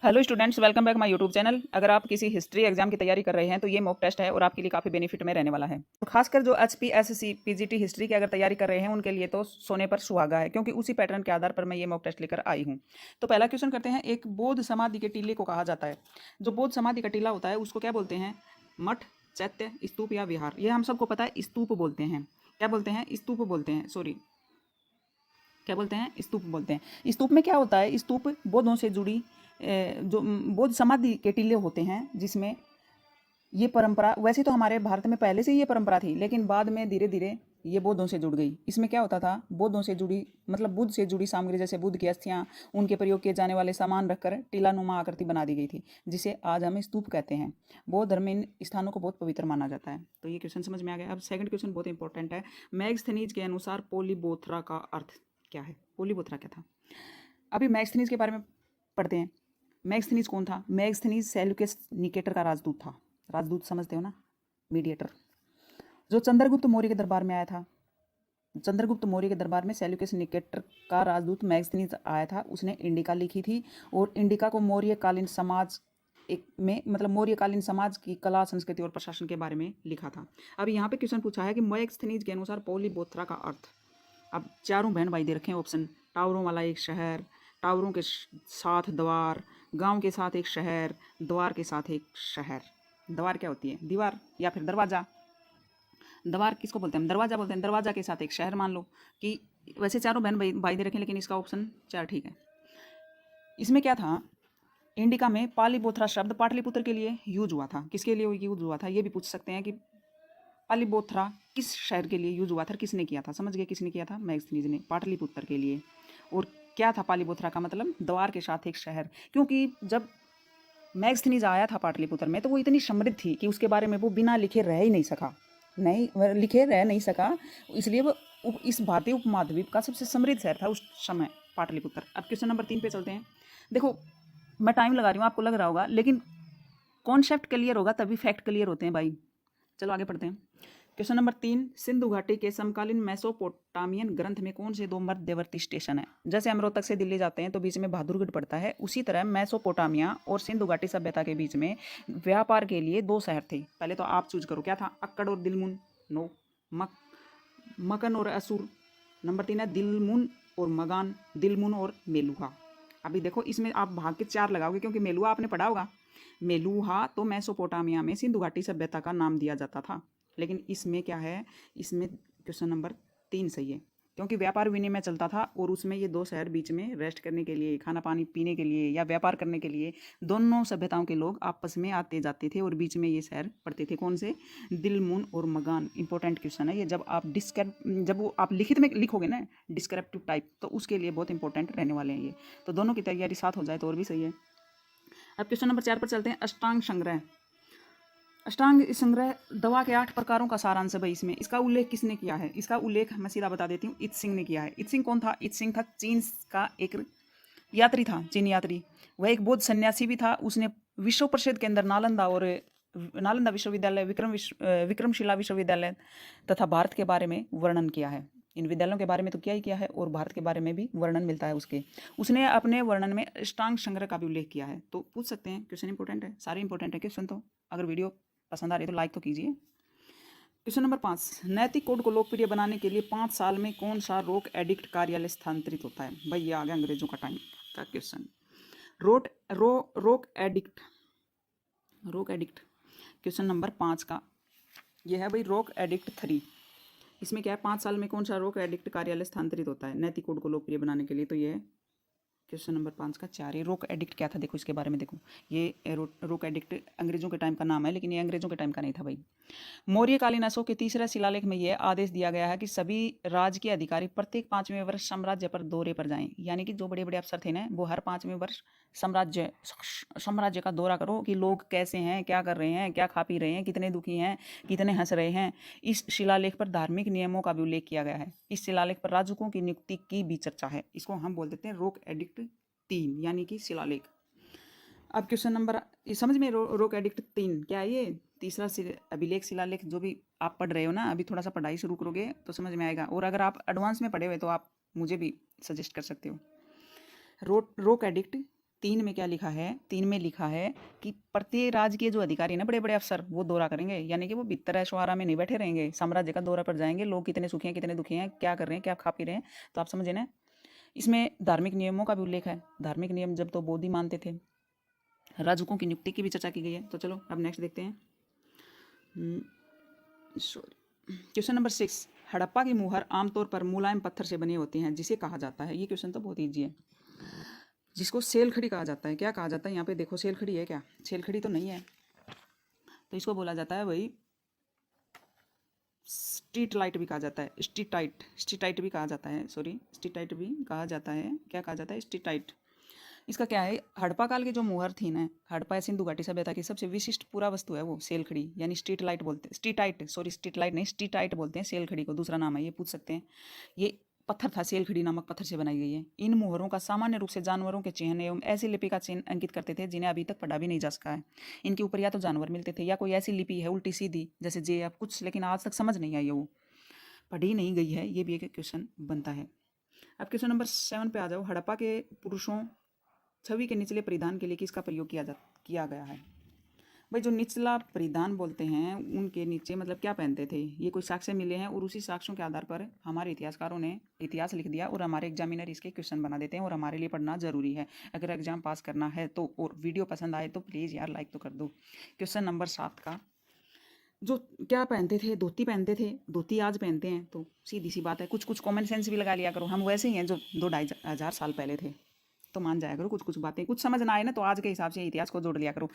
Hello students, welcome back my YouTube channel. अगर आप किसी हिस्ट्री एग्जाम की तैयारी कर रहे हैं तो ये मॉक टेस्ट है और आपके लिए काफ़ी बेनिफिट में रहने वाला है। तो खासकर जो HPSC PGT हिस्ट्री की अगर तैयारी कर रहे हैं उनके लिए तो सोने पर सुहागा है, क्योंकि उसी पैटर्न के आधार पर मैं ये मॉक टेस्ट लेकर आई हूँ। तो पहला क्वेश्चन करते हैं। एक बौद्ध समाधि के टीले को कहा जाता है। जो बौद्ध समाधि का टीला होता है उसको क्या बोलते हैं? मठ, चैत्य, स्तूप या विहार। ये हम सबको पता है, स्तूप बोलते हैं। क्या बोलते हैं? स्तूप बोलते हैं। सॉरी, क्या बोलते हैं? स्तूप बोलते हैं। स्तूप में क्या होता है? स्तूप बौद्धों से जुड़ी जो बौद्ध समाधि के टीले होते हैं, जिसमें ये परंपरा, वैसे तो हमारे भारत में पहले से ही ये परंपरा थी, लेकिन बाद में धीरे धीरे ये बौद्धों से जुड़ गई। इसमें क्या होता था? बौद्धों से जुड़ी मतलब बुद्ध से जुड़ी सामग्री, जैसे बुद्ध की अस्थियाँ, उनके प्रयोग किए जाने वाले सामान रखकर टीलानुमा आकृति बना दी गई थी, जिसे आज हम स्तूप कहते हैं। बौद्ध धर्म में इन स्थानों को बहुत पवित्र माना जाता है। तो ये क्वेश्चन समझ में आ गया। अब सेकंड क्वेश्चन बहुत इंपॉर्टेंट है। मैगस्थनीज के अनुसार पोलीबोथरा का अर्थ क्या है? पोलीबोथरा क्या था? अभी मैगस्थनीज के बारे में पढ़ते हैं। मैगस्थनीज कौन था? मैगस्थनीज सेल्यूकस निकेटर का राजदूत था। राजदूत समझते हो ना, मीडिएटर, जो चंद्रगुप्त मौर्य के दरबार में आया था। चंद्रगुप्त मौर्य के दरबार में सेल्यूकस निकेटर का राजदूत मैगस्थनीज आया था। उसने इंडिका लिखी थी और इंडिका को मौर्यकालीन समाज एक में मतलब मौर्यकालीन समाज की कला, संस्कृति और प्रशासन के बारे में लिखा था। अब यहाँ पे क्वेश्चन पूछा है कि मैगस्थनीज के अनुसार पोलीबोथरा का अर्थ। अब चारों बहन भाई दे रखे हैं ऑप्शन। टावरों वाला एक शहर, टावरों के साथ द्वार, गांव के साथ एक शहर, द्वार के साथ एक शहर। द्वार क्या होती है? दीवार या फिर दरवाजा। द्वार किसको बोलते हैं? दरवाजा बोलते हैं। दरवाजा के साथ एक शहर मान लो कि वैसे चारों बहन भाई दे रखे हैं, लेकिन इसका ऑप्शन 4 ठीक है। इसमें क्या था? इंडिका में पालीबोथरा शब्द पाटलिपुत्र के लिए यूज हुआ था। किसके लिए यूज हुआ था? ये भी पूछ सकते हैं कि पालीबोथरा किस शहर के लिए यूज हुआ था, किसने किया था? समझ गए किसने किया था? मैगस्थनीज ने, पाटलिपुत्र के लिए। और क्या था पालीबोथरा का मतलब? द्वार के साथ एक शहर। क्योंकि जब मैगस्थनीज आया था पाटलिपुत्र में तो वो इतनी समृद्ध थी कि उसके बारे में वो बिना लिखे रह ही नहीं सका, लिखे रह नहीं सका। इसलिए वो इस भारतीय उपमहाद्वीप का सबसे समृद्ध शहर था उस समय, पाटलिपुत्र। अब क्वेश्चन नंबर 3 पे चलते हैं। देखो, मैं टाइम लगा रही हूँ, आपको लग रहा होगा, लेकिन कॉन्सेप्ट क्लियर होगा तभी फैक्ट क्लियर होते हैं भाई। चलो आगे पढ़ते हैं। क्वेश्चन नंबर 3, सिंधु घाटी के समकालीन मेसोपोटामियन ग्रंथ में कौन से दो मध्यवर्ती स्टेशन है? जैसे हम रोहतक से दिल्ली जाते हैं तो बीच में बहादुरगढ़ पड़ता है, उसी तरह मेसोपोटामिया और सिंधु घाटी सभ्यता के बीच में व्यापार के लिए दो शहर थे। पहले तो आप चूज करो, क्या था? अक्कड़ और दिलमुन। नो, मकन और असुर। नंबर 3 है दिलमुन और मगान, दिलमुन और मेलुहा। अभी देखो, इसमें आप भाग के 4 लगाओगे, क्योंकि मेलुहा आपने पढ़ा होगा। मेलुहा तो मेसोपोटामिया में सिंधु घाटी सभ्यता का नाम दिया जाता था, लेकिन इसमें क्या है? इसमें क्वेश्चन नंबर 3 सही है, क्योंकि व्यापार विनिमय चलता था और उसमें ये दो शहर बीच में रेस्ट करने के लिए, खाना पानी पीने के लिए या व्यापार करने के लिए दोनों सभ्यताओं के लोग आपस में आते जाते थे और बीच में ये शहर पड़ते थे। कौन से? दिलमुन और मगान। इंपॉर्टेंट क्वेश्चन है ये। जब वो आप लिखित में लिखोगे ना, डिस्क्रिप्टिव टाइप, तो उसके लिए बहुत इंपॉर्टेंट रहने वाले हैं ये। तो दोनों की तैयारी साथ हो जाए तो और भी सही है। अब क्वेश्चन नंबर 4 पर चलते हैं। अष्टांग संग्रह। अष्टांग संग्रह दवा के 8 प्रकारों का सारांश है भाई। इसमें इसका उल्लेख किसने किया है? इसका उल्लेख मैं सीधा बता देती हूँ, इत सिंह ने किया है। इत सिंह कौन था? इत सिंह था चीन का एक यात्री था, चीन यात्री। वह एक बौद्ध सन्यासी भी था। उसने विश्व प्रसिद्ध केंद्र नालंदा विश्वविद्यालय, विक्रमशिला विश्वविद्यालय तथा भारत के बारे में वर्णन किया है। इन विद्यालयों के बारे में तो क्या ही किया है, और भारत के बारे में भी वर्णन मिलता है उसके। उसने अपने वर्णन में अष्टांग संग्रह का भी उल्लेख किया है। तो पूछ सकते हैं, क्वेश्चन इंपॉर्टेंट है, सारे इंपॉर्टेंट है क्वेश्चन। तो अगर वीडियो पसंद आ रही है तो लाइक तो कीजिए। क्वेश्चन नंबर 5, नैतिक कोड को लोकप्रिय बनाने के लिए 5 साल में कौन सा रोक एडिक्ट कार्यालय स्थानांतरित होता है? भाई ये आ गया अंग्रेजों का टाइम का क्वेश्चन। रोक एडिक्ट क्वेश्चन नंबर 5 का ये है भाई, रोक एडिक्ट 3। इसमें क्या है? 5 साल में कौन सा रोक एडिक्ट कार्यालय स्थानांतरित होता है नैतिक कोड को लोकप्रिय बनाने के लिए? तो ये है क्वेश्चन नंबर 5 का 4। ये रोक एडिक्ट क्या था? देखो इसके बारे में देखो। ये रोक एडिक्ट अंग्रेजों के टाइम का नाम है, लेकिन ये अंग्रेजों के टाइम का नहीं था भाई। मौर्यकालीन अशोक के तीसरे शिलालेख में यह आदेश दिया गया है कि सभी राजकीय अधिकारी प्रत्येक 5वें वर्ष साम्राज्य पर दौरे पर जाएं। यानी कि जो बड़े बड़े अफसर थे ना, वो हर 5वें वर्ष साम्राज्य का दौरा करो कि लोग कैसे हैं, क्या कर रहे हैं, क्या खा पी रहे हैं, कितने दुखी हैं, कितने हंस रहे हैं। इस शिलालेख पर धार्मिक नियमों का भी उल्लेख किया गया है। इस शिलालेख पर राजकों की नियुक्ति की भी चर्चा है। इसको हम बोल देते हैं रोक एडिक्ट 3, यानी कि शिलालेख। अब क्वेश्चन नंबर, समझ में रोक एडिक्ट 3 क्या है? ये तीसरा अभिलेख शिलालेख जो भी आप पढ़ रहे हो ना, अभी थोड़ा सा पढ़ाई शुरू करोगे तो समझ में आएगा। और अगर आप एडवांस में पढ़े हुए तो आप मुझे भी सजेस्ट कर सकते हो। रोक एडिक्ट 3 में क्या लिखा है, 3 में लिखा है कि प्रत्येक राज्य के जो अधिकारी ना बड़े बड़े अफसर वो दौरा करेंगे, यानी कि वो भीतर ऐशोआराम में नहीं बैठे रहेंगे, साम्राज्य का दौरा पर जाएंगे, लोग कितने सुखी हैं कितने दुखी हैं, क्या कर रहे हैं क्या खा पी रहे हैं। तो आप समझे ना। इसमें धार्मिक नियमों का भी उल्लेख है। धार्मिक नियम जब तो बोधि मानते थे। राजकों की नियुक्ति की भी चर्चा की गई है। तो चलो अब नेक्स्ट देखते हैं। Sorry, question number 6। हड़प्पा की मुहर आमतौर पर मुलायम पत्थर से बनी होती हैं, जिसे कहा जाता है, ये क्वेश्चन तो बहुत ईजी है, जिसको सेलखड़ी कहा जाता है। क्या कहा जाता है यहाँ पे देखो, सेलखड़ी है क्या? सेलखड़ी तो नहीं है, तो इसको बोला जाता है भाई स्ट्रीट लाइट भी कहा जाता है, स्ट्रीटाइट भी कहा जाता है, सॉरी स्ट्रीटाइट भी कहा जाता है। क्या कहा जाता है? स्ट्रीटाइट। इसका क्या है, हड़प्पा काल की जो मुहर थी ना, हड़प्पा या सिंधु घाटी सभ्यता की सबसे विशिष्ट पूरा वस्तु है वो सेलखड़ी, यानी स्ट्रीट लाइट बोलते हैं, स्ट्रीटाइट, सॉरी स्ट्रीट लाइट नहीं स्ट्रीटाइट बोलते हैं सेलखड़ी को, दूसरा नाम है ये, पूछ सकते हैं। ये पत्थर था, सेलखड़ी नामक पत्थर से बनाई गई है। इन मुहरों का सामान्य रूप से जानवरों के चिन्ह एवं ऐसी लिपि का चिन्ह अंकित करते थे जिन्हें अभी तक पढ़ा भी नहीं जा सका है। इनके ऊपर या तो जानवर मिलते थे या कोई ऐसी लिपि है उल्टी सीधी जैसे जे या कुछ, लेकिन आज तक समझ नहीं आई है, वो पढ़ी नहीं गई है। ये भी एक क्वेश्चन बनता है। अब क्वेश्चन नंबर 7 पे आ जाओ। हड़प्पा के पुरुषों छवि के निचले परिधान के लिए किसका प्रयोग किया गया है? भाई जो निचला परिधान बोलते हैं उनके नीचे मतलब क्या पहनते थे, ये कुछ साक्ष्य मिले हैं और उसी साक्ष्यों के आधार पर हमारे इतिहासकारों ने इतिहास लिख दिया और हमारे एग्जामिनर इसके क्वेश्चन बना देते हैं और हमारे लिए पढ़ना जरूरी है अगर एग्जाम पास करना है तो। और वीडियो पसंद आए तो प्लीज़ यार लाइक तो कर दो। क्वेश्चन नंबर 7 का, जो क्या पहनते थे, धोती पहनते थे, धोती आज पहनते हैं, तो सीधी सी बात है, कुछ कुछ कॉमन सेंस भी लगा लिया करो, हम वैसे ही हैं जो 2-2.5 साल पहले थे, तो मान जाया करो। कुछ कुछ बातें कुछ समझ ना आए ना तो आज के हिसाब से इतिहास को जोड़ लिया करो।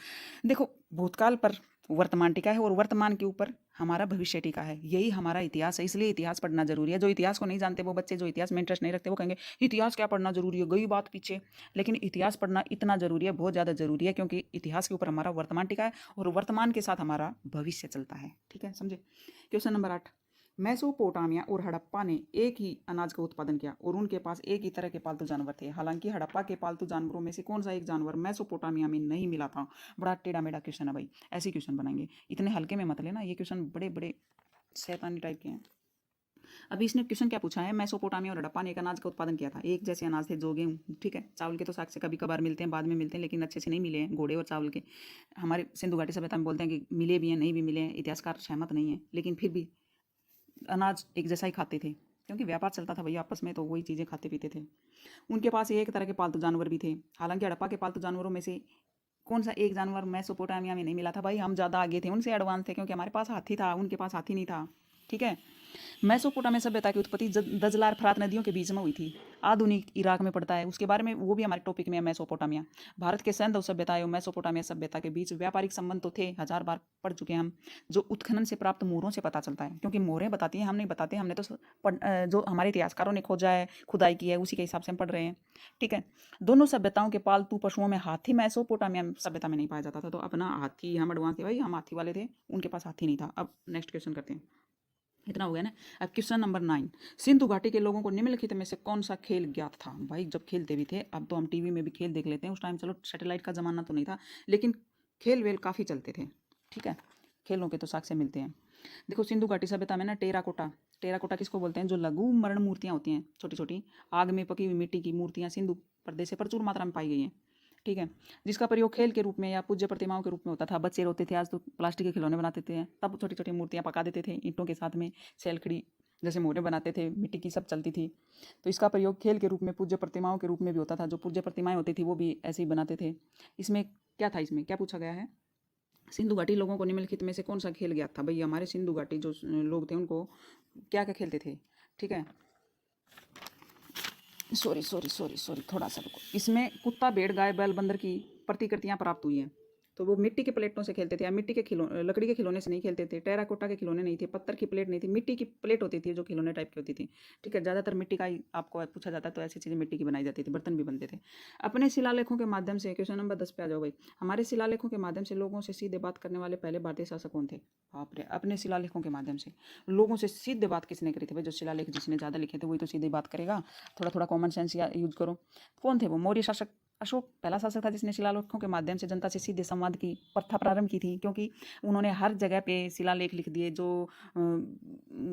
देखो भूतकाल पर वर्तमान टिका है और वर्तमान के ऊपर हमारा भविष्य टिका है, यही हमारा इतिहास है, इसलिए इतिहास पढ़ना जरूरी है। जो इतिहास को नहीं जानते वो बच्चे, जो इतिहास में इंटरेस्ट नहीं रखते, वो कहेंगे इतिहास क्या पढ़ना जरूरी है, गई बात पीछे। लेकिन इतिहास पढ़ना इतना जरूरी है, बहुत ज़्यादा जरूरी है, क्योंकि इतिहास के ऊपर हमारा वर्तमान टिका है और वर्तमान के साथ हमारा भविष्य चलता है। ठीक है, समझे। Question number 8। मेसोपोटामिया और हड़प्पा ने एक ही अनाज का उत्पादन किया और उनके पास एक ही तरह के पालतू जानवर थे। हालांकि हड़प्पा के पालतू जानवरों में से कौन सा एक जानवर मेसोपोटामिया में नहीं मिला था? बड़ा टेढ़ा मेढ़ा क्वेश्चन है भाई, ऐसे क्वेश्चन बनाएंगे, इतने हल्के में मत लेना, ये क्वेश्चन बड़े बड़े शैतानी टाइप के हैं। अभी इसने क्वेश्चन क्या पूछा है, मेसोपोटामिया और हड़प्पा ने एक अनाज का उत्पादन किया था। एक जैसे अनाज थे, जो गेहूँ, ठीक है, चावल के तो साग से कभी कभार मिलते हैं, बाद में मिलते हैं, लेकिन अच्छे से नहीं मिले हैं घोड़े और चावल के। हमारे सिंधु घाटी सभ्यता में बोलते हैं कि मिले भी हैं नहीं भी मिले हैं, इतिहासकार सहमत नहीं है, लेकिन फिर भी अनाज एक जैसा ही खाते थे, क्योंकि व्यापार चलता था भैया आपस में, तो वही चीज़ें खाते पीते थे। उनके पास एक तरह के पालतू जानवर भी थे। हालांकि हड़प्पा के पालतू जानवरों में से कौन सा एक जानवर मेसोपोटामिया में नहीं मिला था? भाई हम ज़्यादा आगे थे, उनसे एडवांस थे, क्योंकि हमारे पास हाथी था, उनके पास हाथी नहीं था। ठीक है। मेसोपोटामिया सभ्यता की उत्पत्ति दजलार फरात नदियों के बीच में हुई थी। आधुनिक इराक में पड़ता है, उसके बारे में वो भी हमारे टॉपिक में है, मेसोपोटामिया। भारत के सैंधव सभ्यता एवं मेसोपोटामिया सभ्यता के बीच व्यापारिक संबंध तो थे, 1000 बार पढ़ चुके हैं हम, जो उत्खनन से प्राप्त मोहरों से पता चलता है, क्योंकि मोहरें बताती हैं, हम नहीं बताते, हमने तो जो हमारे इतिहासकारों ने खोजा है, खुदाई की है, उसी के हिसाब से हम पढ़ रहे हैं। ठीक है। दोनों सभ्यताओं के पालतू पशुओं में हाथी मेसोपोटामिया सभ्यता में नहीं पाया जाता था, तो अपना हाथी हम एडवांस थे भाई, हम हाथी वाले थे, उनके पास हाथी नहीं था। अब नेक्स्ट क्वेश्चन करते हैं, इतना हो गया ना। अब क्वेश्चन नंबर 9। सिंधु घाटी के लोगों को निम्नलिखित में से कौन सा खेल ज्ञात था? भाई जब खेलते भी थे, अब तो हम टीवी में भी खेल देख लेते हैं, उस टाइम चलो सैटेलाइट का ज़माना तो नहीं था, लेकिन खेल वेल काफ़ी चलते थे। ठीक है, खेलों के तो साक्ष्य मिलते हैं। देखो सिंधु घाटी सभ्यता में ना टेराकोटा, टेराकोटा किसको बोलते हैं? जो लघु मरण मूर्तियाँ होती हैं, छोटी छोटी आग में पकी हुई मिट्टी की मूर्तियाँ सिंधु प्रदेश से प्रचुर मात्रा में पाई गई हैं। ठीक है, जिसका प्रयोग खेल के रूप में या पूज्य प्रतिमाओं के रूप में होता था। बच्चे रोते थे, आज तो प्लास्टिक के खिलौने बनाते थे, तब छोटी छोटी मूर्तियाँ पका देते थे ईंटों के साथ में, सेलखड़ी जैसे मोहरें बनाते थे, मिट्टी की सब चलती थी। तो इसका प्रयोग खेल के रूप में, पूज्य प्रतिमाओं के रूप में भी होता था। जो पूज्य प्रतिमाएं होती थी वो भी ऐसे ही बनाते थे। इसमें क्या था, इसमें क्या पूछा गया है? सिंधु घाटी लोगों को निम्नलिखित में से कौन सा खेल ज्ञात था? भाई हमारे सिंधु घाटी जो लोग थे उनको क्या क्या खेलते थे? ठीक है, सॉरी थोड़ा सा रुको। इसमें कुत्ता, भेड़, गाय, बैल, बंदर की प्रतिकृतियां प्राप्त हुई हैं। तो वो मिट्टी के प्लेटों से खेलते थे, या मिट्टी के लकड़ी के खिलौने से नहीं खेलते थे, टेराकोटा के खिलौने नहीं थे, पत्थर की प्लेट नहीं थी, मिट्टी की प्लेट होती थी जो खिलौने टाइप की होती थी। ठीक है, ज़्यादातर मिट्टी का ही आपको पूछा जाता है, तो ऐसी चीज़ें मिट्टी की बनाई जाती थी, बर्तन भी बनते थे। अपने शिलालेखों के माध्यम से, क्वेश्चन नंबर 10 पे आ जाओ भाई। हमारे शिलालेखों के माध्यम से लोगों से सीधे बात करने वाले पहले भारतीय शासक कौन थे? बाप रे, अपने शिलालेखों के माध्यम से लोगों से सीधे बात किसने करी थी? भाई जो शिलालेख जिसने ज़्यादा लिखे थे वही तो सीधे बात करेगा। थोड़ा थोड़ा कॉमन सेंस यूज करो। कौन थे वो? मौर्य शासक अशोक पहला शासक था जिसने शिलालेखों के माध्यम से जनता से सीधे संवाद की प्रथा प्रारंभ की थी, क्योंकि उन्होंने हर जगह पे शिलालेख लिख दिए, जो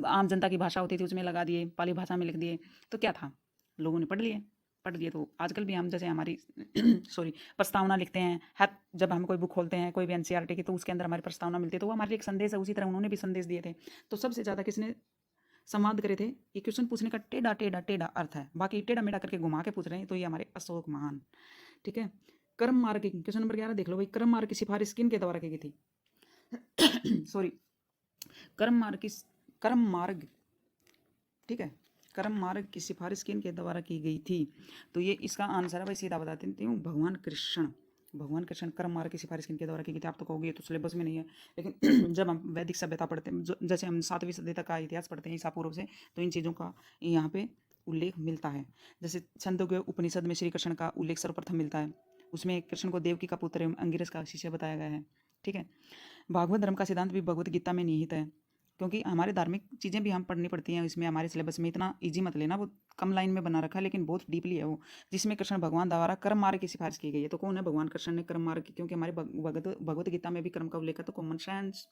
आम जनता की भाषा होती थी उसमें लगा दिए, पाली भाषा में लिख दिए, तो क्या था, लोगों ने पढ़ लिए, पढ़ दिए तो आजकल भी हम जैसे हमारी सॉरी प्रस्तावना लिखते हैं, हर जब हम कोई बुक खोलते हैं कोई भी एनसीईआरटी की, तो उसके अंदर हमारी प्रस्तावना मिलती है, तो वो हमारे लिए एक संदेश है। उसी तरह उन्होंने भी संदेश दिए थे। तो सबसे ज़्यादा किसने संवाद करे थे? ये क्वेश्चन पूछने का टेढ़ा टेढ़ा टेढ़ा अर्थ है, बाकी टेढ़ा मेढ़ा करके घुमा के पूछ रहे हैं, तो ये हमारे अशोक महान। ठीक है, कर्म मार्ग की क्वेश्चन नंबर 11 देख लो भाई। कर्म मार्ग की सिफारिश किन के द्वारा की गई थी? सॉरी, कर्म मार्ग, ठीक है, कर्म मार्ग की सिफारिश किन के द्वारा की गई थी? तो ये इसका आंसर है भाई, सीधा बता देती हूँ, भगवान कृष्ण। भगवान कृष्ण कर्म मार्ग की सिफारिश किन के द्वारा की गई थी? आप तो कहोगे ये तो सिलेबस में नहीं है, लेकिन जब हम वैदिक सभ्यता पढ़ते हैं, जैसे हम 7वीं सदी तक का इतिहास पढ़ते हैं ईसा पूर्व से, तो इन चीज़ों का यहाँ पे उल्लेख मिलता है। जैसे छंदोग्य उपनिषद में श्री कृष्ण का उल्लेख सर्वप्रथम मिलता है, उसमें कृष्ण को देवकी का पुत्र एवं अंगिरस का शिष्य बताया गया है। ठीक है, भागवत धर्म का सिद्धांत भी भगवत गीता में निहित है, क्योंकि हमारे धार्मिक चीज़ें भी हम पढ़नी पड़ती हैं इसमें। हमारे सिलेबस में इतना इजी मत लेना, वो कम लाइन में बना रखा है, लेकिन बहुत डीपली है वो, जिसमें कृष्ण भगवान द्वारा कर्म मार्ग की सिफारिश की गई है। तो कौन है? भगवान कृष्ण ने कर्म मार्ग की, क्योंकि हमारे भगवत गीता में भी कर्म का उल्लेख है, तो कॉमन सेंस।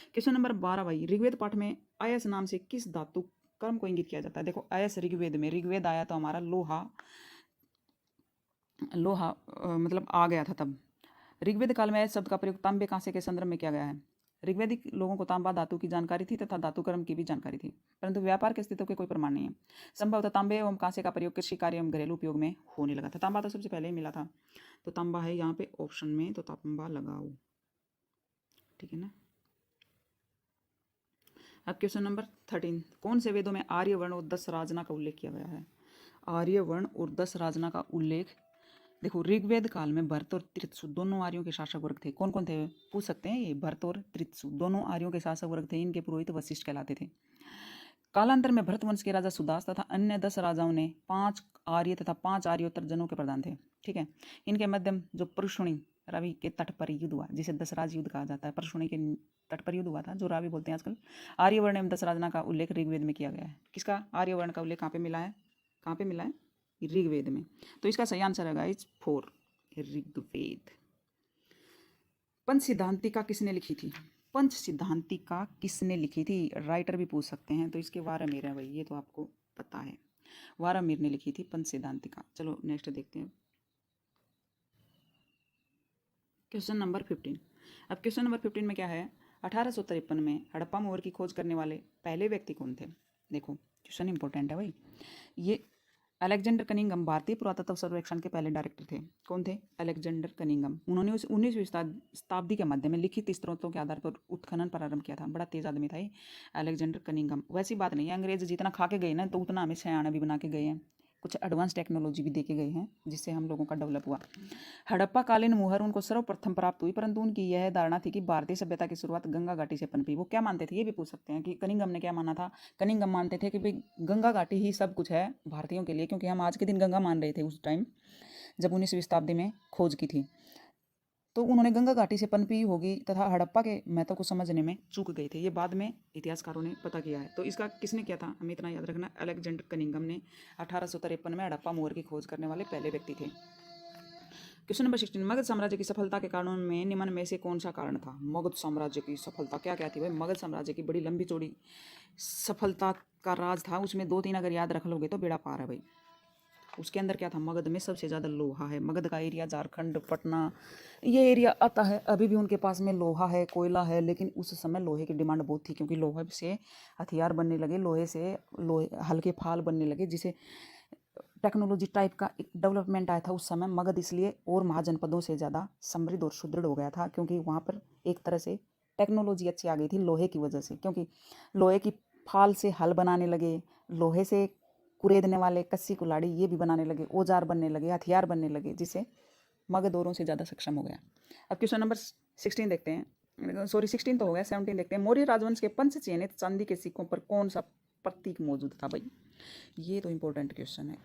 क्वेश्चन नंबर 12 भाई, ऋग्वेद पाठ में अयस नाम से किस धातु कर्म को इंगित किया जाता है? देखो अयस ऋग्वेद में, ऋग्वेद आया तो हमारा लोहा लोहा मतलब आ गया था तब। ऋग्वेद काल में अयस शब्द का प्रयोग तांबे कांसे के संदर्भ में किया गया है। ऋग्वैदिक लोगों को तांबा धातु की जानकारी थी तथा धातु कर्म की भी जानकारी थी, परंतु व्यापार के अस्तित्व के कोई प्रमाण नहीं है। संभवतः तांबे एवं कांसे का प्रयोग कृषि कार्य एवं घरेलू उपयोग में होने लगा था। तांबा तो सबसे पहले ही मिला था, तो तांबा है यहाँ पे ऑप्शन में, तो तांबा लगाओ, ठीक है ना। अब क्वेश्चन नंबर 13, कौन से वेदों में आर्य वर्ण और 10 राजना का उल्लेख किया गया है? आर्य वर्ण और 10 राजना का उल्लेख, देखो ऋग्वेद काल में भरत और त्रित्सु दोनों आर्यों के शासक वर्ग थे। कौन कौन थे पूछ सकते हैं? ये भरत और त्रित्सु दोनों आर्यों के शासक वर्ग थे, इनके पुरोहित वशिष्ठ कहलाते थे। कालांतर में भरत वंश के राजा सुदास तथा अन्य 10 राजाओं ने 5 आर्य तथा 5 आर्योत्तर जनों के प्रधान थे। ठीक है, इनके मध्यम जो परशुणी रावि के तट पर युद्ध हुआ, जिसे दशराज युद्ध कहा जाता है, परशुणी के तट पर युद्ध हुआ था, जो रावि बोलते हैं आजकल। आर्यवर्ण एवं 10 राजना का उल्लेख ऋग्वेद में किया गया है। किसका? आर्यवर्ण का उल्लेख कहाँ पे मिला है? कहाँ पे मिला है? ऋग्वेद में। तो इसका सही आंसर है गाइस 4, ऋग्वेद। पंच सिद्धांतिका किसने लिखी थी? पंच सिद्धांतिका किसने लिखी थी? राइटर भी पूछ सकते हैं, तो इसके वारामिर है भाई, ये तो आपको पता है, वारामिर ने लिखी थी पंच सिद्धांतिका। चलो नेक्स्ट देखते हैं, क्वेश्चन नंबर 15। अब क्वेश्चन नंबर 15 में क्या है? 1853 में हड़प्पा मोहर की खोज करने वाले पहले व्यक्ति कौन थे? देखो क्वेश्चन इंपॉर्टेंट है भाई। ये अलेक्जेंडर कनिंगम भारतीय पुरातत्व सर्वेक्षण के पहले डायरेक्टर थे। कौन थे? Alexander Cunningham. उन्होंने उस 19वीं शताब्दी के मध्य में लिखित स्रोतों के आधार पर उत्खनन प्रारंभ किया था। बड़ा तेज आदमी था ये अलेक्जेंडर कनिंगम। वैसी बात नहीं है, अंग्रेज जितना खा के गए ना, तो उतना हमें सयाना भी बना के गए हैं, कुछ एडवांस टेक्नोलॉजी भी दे के गए हैं, जिससे हम लोगों का डेवलप हुआ। हड़प्पा कालीन मुहर उनको सर्वप्रथम प्राप्त हुई, परंतु उनकी यह धारणा थी कि भारतीय सभ्यता की शुरुआत गंगा घाटी से पनपी। वो क्या मानते थे? ये भी पूछ सकते हैं कि कनिंगम ने क्या माना था। कनिंगम मानते थे कि भाई गंगा घाटी ही सब कुछ है भारतीयों के लिए, क्योंकि हम आज के दिन गंगा मान रहे थे उस टाइम जब 19वीं शताब्दी में खोज की थी। तो उन्होंने गंगा घाटी से पनपी होगी तथा हड़प्पा के महत्व को समझने में चूक गए थे। ये बाद में इतिहासकारों ने पता किया है। तो इसका किसने किया था? हमें इतना याद रखना, अलेक्जेंडर कनिंगम ने 1853 में हड़प्पा मोहर की खोज करने वाले पहले व्यक्ति थे। क्वेश्चन नंबर 16, मगध साम्राज्य की सफलता के कारणों में निम्न में से कौन सा कारण था? मगध साम्राज्य की सफलता क्या क्या थी भाई? मगध साम्राज्य की बड़ी लंबी चौड़ी सफलता का राज था, उसमें 2-3 अगर याद रख लोगे तो बेड़ा पार है भाई। उसके अंदर क्या था? मगध में सबसे ज़्यादा लोहा है। मगध का एरिया झारखंड, पटना, ये एरिया आता है। अभी भी उनके पास में लोहा है, कोयला है, लेकिन उस समय लोहे की डिमांड बहुत थी, क्योंकि लोहे से हथियार बनने लगे, लोहे से हल्के फाल बनने लगे, जिसे टेक्नोलॉजी टाइप का एक डेवलपमेंट आया था उस समय। मगध इसलिए और महाजनपदों से ज़्यादा समृद्ध और सुदृढ़ हो गया था, क्योंकि वहाँ पर एक तरह से टेक्नोलॉजी अच्छी आ गई थी लोहे की वजह से, क्योंकि लोहे की फाल से हल बनाने लगे, लोहे से कुरेदने वाले कस्सी कुल्हाड़ी ये भी बनाने लगे, औजार बनने लगे, हथियार बनने लगे, जिससे मगध औरों से ज़्यादा सक्षम हो गया। अब क्वेश्चन नंबर 16 देखते हैं, सॉरी 16 तो हो गया, 17 देखते हैं। मौर्य राजवंश के पंच चयनित चांदी के सिक्कों पर कौन सा प्रतीक मौजूद था भाई? ये तो इंपॉर्टेंट क्वेश्चन है।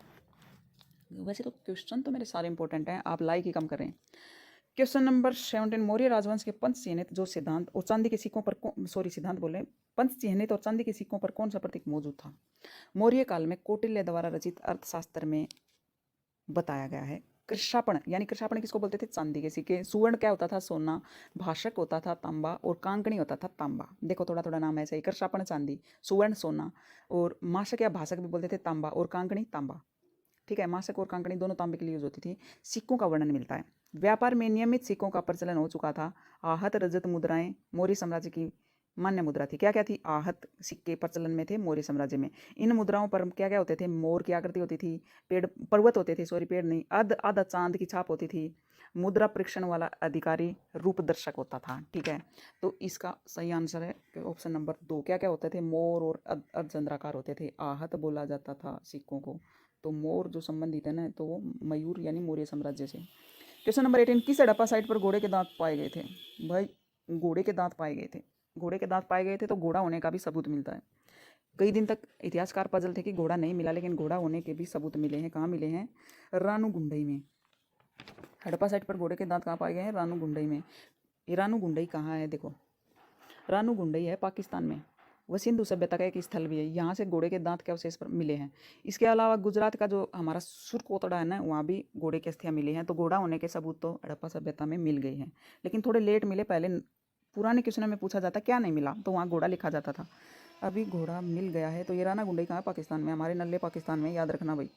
वैसे तो क्वेश्चन तो मेरे सारे इंपॉर्टेंट हैं, आप लाइक ही कम कर रहे हैं। क्वेश्चन नंबर 17, मौर्य राजवंश के पंच चिन्हित जो सिद्धांत और चांदी के सिक्कों पर सिद्धांत बोले, पंच चिन्हित और चांदी के सिक्कों पर कौन सा प्रतीक मौजूद था? मौर्य काल में कौटिल्य द्वारा रचित अर्थशास्त्र में बताया गया है। कृषापण, यानी कृषापण किसको बोलते थे? चांदी के सिक्के। सुवर्ण क्या होता था? सोना। भाषक होता था तांबा, और कांकणी होता था तांबा। देखो थोड़ा थोड़ा नाम ऐसा ही, कृषापण चांदी, सुवर्ण सोना, और माशक या भाषक भी बोलते थे तांबा, और कांकणी तांबा। ठीक है। मासक और कांकड़ी दोनों तांबे के लिए यूज होती थी। सिक्कों का वर्णन मिलता है। व्यापार में नियमित सिक्कों का प्रचलन हो चुका था। आहत रजत मुद्राएं मौर्य साम्राज्य की मान्य मुद्रा थी। क्या क्या थी? आहत सिक्के प्रचलन में थे मौर्य साम्राज्य में। इन मुद्राओं पर क्या क्या होते थे? मोर की आकृति होती थी, पेड़ पर्वत होते थे, सॉरी पेड़ नहीं, आधा चांद की छाप होती थी। मुद्रा परीक्षण वाला अधिकारी रूप दर्शक होता था। ठीक है, तो इसका सही आंसर है ऑप्शन नंबर 2। क्या क्या होते थे? मोर और अर्धचंद्राकार होते थे। आहत बोला जाता था सिक्कों को, तो मोर जो संबंधित है ना, तो वो मयूर यानी मौर्य साम्राज्य से। क्वेश्चन नंबर 18, किस हड़प्पा साइट पर घोड़े के दांत पाए गए थे? भाई घोड़े के दांत पाए गए थे। घोड़े के दांत पाए गए थे तो घोड़ा होने का भी सबूत मिलता है। कई दिन तक इतिहासकार पजल थे कि घोड़ा नहीं मिला, लेकिन घोड़ा होने के भी सबूत मिले हैं। कहाँ मिले हैं? रानूगुंडई में। हड़प्पा साइट पर घोड़े के दांत कहाँ पाए गए हैं? रानूगुंडई में। ये रानूगुंडई कहाँ है? देखो, रानूगुंडई है पाकिस्तान में। वह सिंधु सभ्यता का एक स्थल भी है। यहाँ से घोड़े के दांत के अवशेष पर मिले हैं। इसके अलावा गुजरात का जो हमारा सुरकोतड़ा है ना, वहाँ भी घोड़े की अस्थियाँ मिली हैं। तो घोड़ा होने के सबूत तो हड़प्पा सभ्यता में मिल गए हैं, लेकिन थोड़े लेट मिले। पहले पुराने क्वेश्चन में पूछा जाता क्या नहीं मिला, तो वहाँ घोड़ा लिखा जाता था। अभी घोड़ा मिल गया है। तो ये रानागुंडई कहाँ है? पाकिस्तान में, हमारे नल्ले पाकिस्तान में, याद रखना भाई।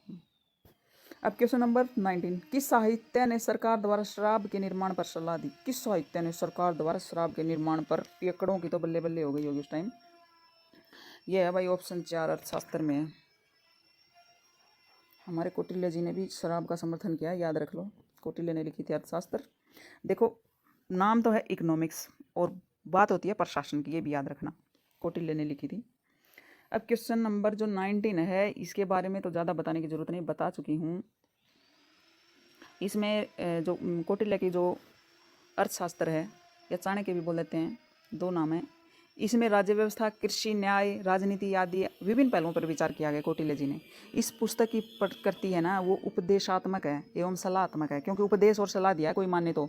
अब क्वेश्चन नंबर 19, किस साहित्य ने सरकार द्वारा शराब के निर्माण पर सलाह दी? किस साहित्य ने सरकार द्वारा शराब के निर्माण पर? पियकड़ों की तो बल्ले बल्ले हो गई होगी उस टाइम। ये है भाई ऑप्शन 4, अर्थशास्त्र में है। हमारे कौटिल्य जी ने भी शराब का समर्थन किया है, याद रख लो। कौटिल्य ने लिखी थी अर्थशास्त्र। देखो, नाम तो है इकोनॉमिक्स और बात होती है प्रशासन की, ये भी याद रखना। कौटिल्य ने लिखी थी। अब क्वेश्चन नंबर जो 19 है, इसके बारे में तो ज़्यादा बताने की ज़रूरत नहीं, बता चुकी हूँ। इसमें जो कौटिल्य की जो अर्थशास्त्र है, या चाणक्य भी बोल देते हैं, दो नाम है। इसमें राज्य व्यवस्था, कृषि, न्याय, राजनीति आदि विभिन्न पहलुओं पर विचार किया गया कौटिल्य जी ने। इस पुस्तक की प्रकृति है ना, वो उपदेशात्मक है एवं सलाहात्मक है, क्योंकि उपदेश और सलाह दिया है कोई माने तो।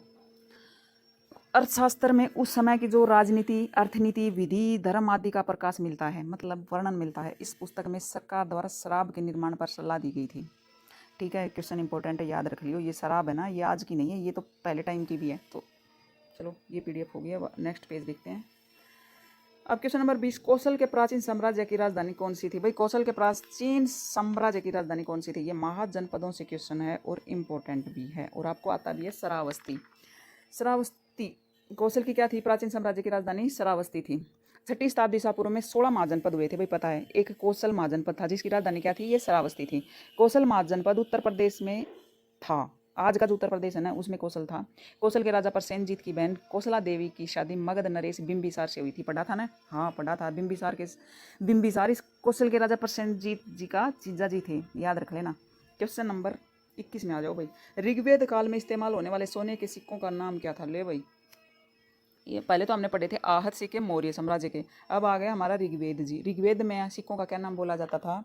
अर्थशास्त्र में उस समय की जो राजनीति, अर्थनीति, विधि, धर्म आदि का प्रकाश मिलता है, मतलब वर्णन मिलता है। इस पुस्तक में सरकार द्वारा शराब के निर्माण पर सलाह दी गई थी। ठीक है, क्वेश्चन इंपॉर्टेंट है, याद रख लियो। ये शराब है ना, ये आज की नहीं है, ये तो पहले टाइम की भी है। तो चलो, ये पीडीएफ हो गया, नेक्स्ट पेज देखते हैं। अब क्वेश्चन नंबर 20, कौशल के प्राचीन साम्राज्य की राजधानी कौन सी थी? भाई कौशल के प्राचीन साम्राज्य की राजधानी कौन सी थी? ये महाजनपदों से क्वेश्चन है और इम्पोर्टेंट भी है, और आपको आता भी है श्रावस्ती। श्रावस्ती कौशल की क्या थी? प्राचीन साम्राज्य की राजधानी श्रावस्ती थी। 6वीं शताब्दी ईसा पूर्व में 16 महाजनपद हुए थे। भाई पता है, एक कौशल महाजनपद था जिसकी राजधानी क्या थी? ये श्रावस्ती थी। कौशल महाजनपद उत्तर प्रदेश में था। आज का जो उत्तर प्रदेश है ना, उसमें कौशल था। कौशल के राजा प्रसेनजीत की बहन कौशला देवी की शादी मगध नरेश बिंबिसार से हुई थी। पढ़ा था ना? हाँ पढ़ा था। बिंबिसार इस कौशल के राजा प्रसेनजीत जी का जीजा जी थे, याद रख लेना। क्वेश्चन नंबर 21 में आ जाओ भाई। ऋग्वेद काल में इस्तेमाल होने वाले सोने के सिक्कों का नाम क्या था? ले भाई, ये पहले तो हमने पढ़े थे आहत सिक्के मौर्य साम्राज्य के। अब आ गया हमारा ऋग्वेद जी। ऋग्वेद में सिक्कों का क्या नाम बोला जाता था?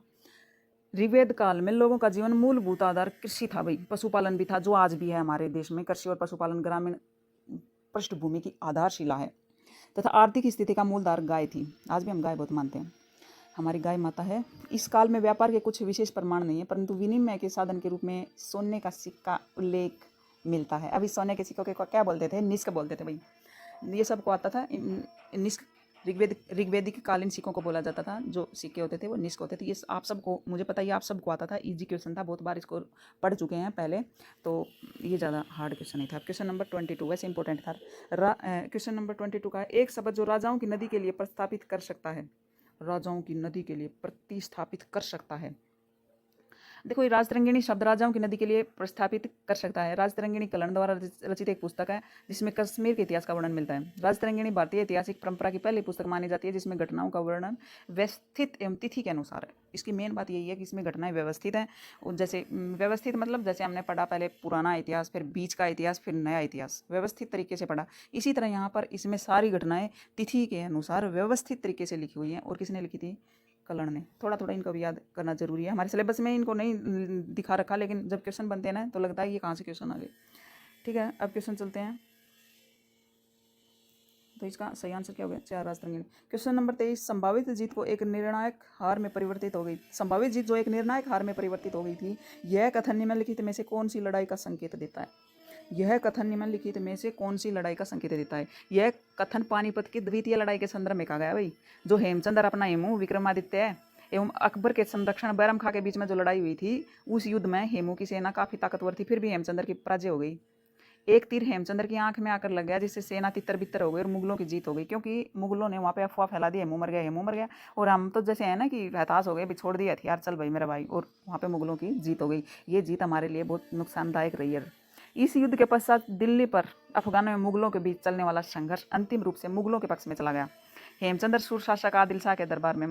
ऋग्वेद काल में लोगों का जीवन मूलभूत आधार कृषि था भाई, पशुपालन भी था, जो आज भी है हमारे देश में। कृषि और पशुपालन ग्रामीण पृष्ठभूमि की आधारशिला है, तथा आर्थिक स्थिति का मूलधार गाय थी। आज भी हम गाय बहुत मानते हैं, हमारी गाय माता है। इस काल में व्यापार के कुछ विशेष प्रमाण नहीं है, परंतु विनिमय के साधन के रूप में सोने का सिक्का उल्लेख मिलता है। अभी सोने के सिक्कों के क्या बोलते थे? निष्क बोलते थे भाई, ये सबको आता था। निष्क ऋग्वेदिक कालीन सिक्कों को बोला जाता था। जो सिक्के होते थे वो निष्क होते थे। ये आप सबको, मुझे पता है ये आप सबको आता था, इजी क्वेश्चन था, बहुत बार इसको पढ़ चुके हैं पहले, तो ये ज़्यादा हार्ड क्वेश्चन नहीं था। क्वेश्चन नंबर 22 वैसे इंपॉर्टेंट था। क्वेश्चन नंबर 22 का एक शब्द जो राजाओं की नदी के लिए प्रतिस्थापित कर सकता है। राजाओं की नदी के लिए प्रतिस्थापित कर सकता है। देखो, ये राजतरंगिणी शब्द राजाओं की नदी के लिए प्रस्थापित कर सकता है। राजतरंगिणी कलण द्वारा रचित एक पुस्तक है जिसमें कश्मीर के इतिहास का वर्णन मिलता है। राजतरंगिणी भारतीय ऐतिहासिक परंपरा की पहली पुस्तक मानी जाती है जिसमें घटनाओं का वर्णन व्यवस्थित एवं तिथि के अनुसार है। इसकी मेन बात यही है कि इसमें घटनाएं व्यवस्थित हैं। जैसे व्यवस्थित मतलब जैसे हमने पढ़ा पहले पुराना इतिहास, फिर बीच का इतिहास, फिर नया इतिहास, व्यवस्थित तरीके से पढ़ा। इसी तरह यहाँ पर इसमें सारी घटनाएं तिथि के अनुसार व्यवस्थित तरीके से लिखी हुई हैं। और किसने लिखी थी? कलण ने। थोड़ा थोड़ा इनको भी याद करना जरूरी है। हमारे सिलेबस में इनको नहीं दिखा रखा, लेकिन जब क्वेश्चन बनते हैं ना तो लगता है ये कहाँ से क्वेश्चन आ गए। ठीक है, अब क्वेश्चन चलते हैं। तो इसका सही आंसर क्या हो गया? 4 राजतरंगिणी। क्वेश्चन नंबर 23, संभावित जीत को एक निर्णायक हार में परिवर्तित हो गई। संभावित जीत जो एक निर्णायक हार में परिवर्तित हो गई थी, यह कथन निम्नलिखित में से कौन सी लड़ाई का संकेत देता है? यह कथन निम्नलिखित में से कौन सी लड़ाई का संकेत देता है? यह कथन पानीपत की द्वितीय लड़ाई के संदर्भ में कहा गया भाई। जो हेमचंद्र अपना हेमू विक्रमादित्य है, एवं अकबर के संरक्षण बैरम खां के बीच में जो लड़ाई हुई थी, उस युद्ध में हेमू की सेना काफ़ी ताकतवर थी, फिर भी हेमचंद्र की पराजय हो गई। एक तीर हेमचंद्र की आंख में आकर लग गया, जिससे सेना तितर बितर हो गई और मुगलों की जीत हो गई, क्योंकि मुगलों ने वहाँ पे अफवाह फैला दी, हेमू मर गया, हेमू मर गया। और हम तो जैसे है ना कि हताश हो गए, भी छोड़ दिया हथियार, चल भाई मेरा भाई, और वहाँ पे मुगलों की जीत हो गई। ये जीत हमारे लिए बहुत नुकसानदायक रही है। इस युद्ध के पश्चात दिल्ली पर अफगानों में मुगलों के बीच चलने वाला संघर्ष अंतिम रूप से मुगलों के पक्ष में चला गया। हेमचंद्र सूर शासक आदिल शाह के दरबार में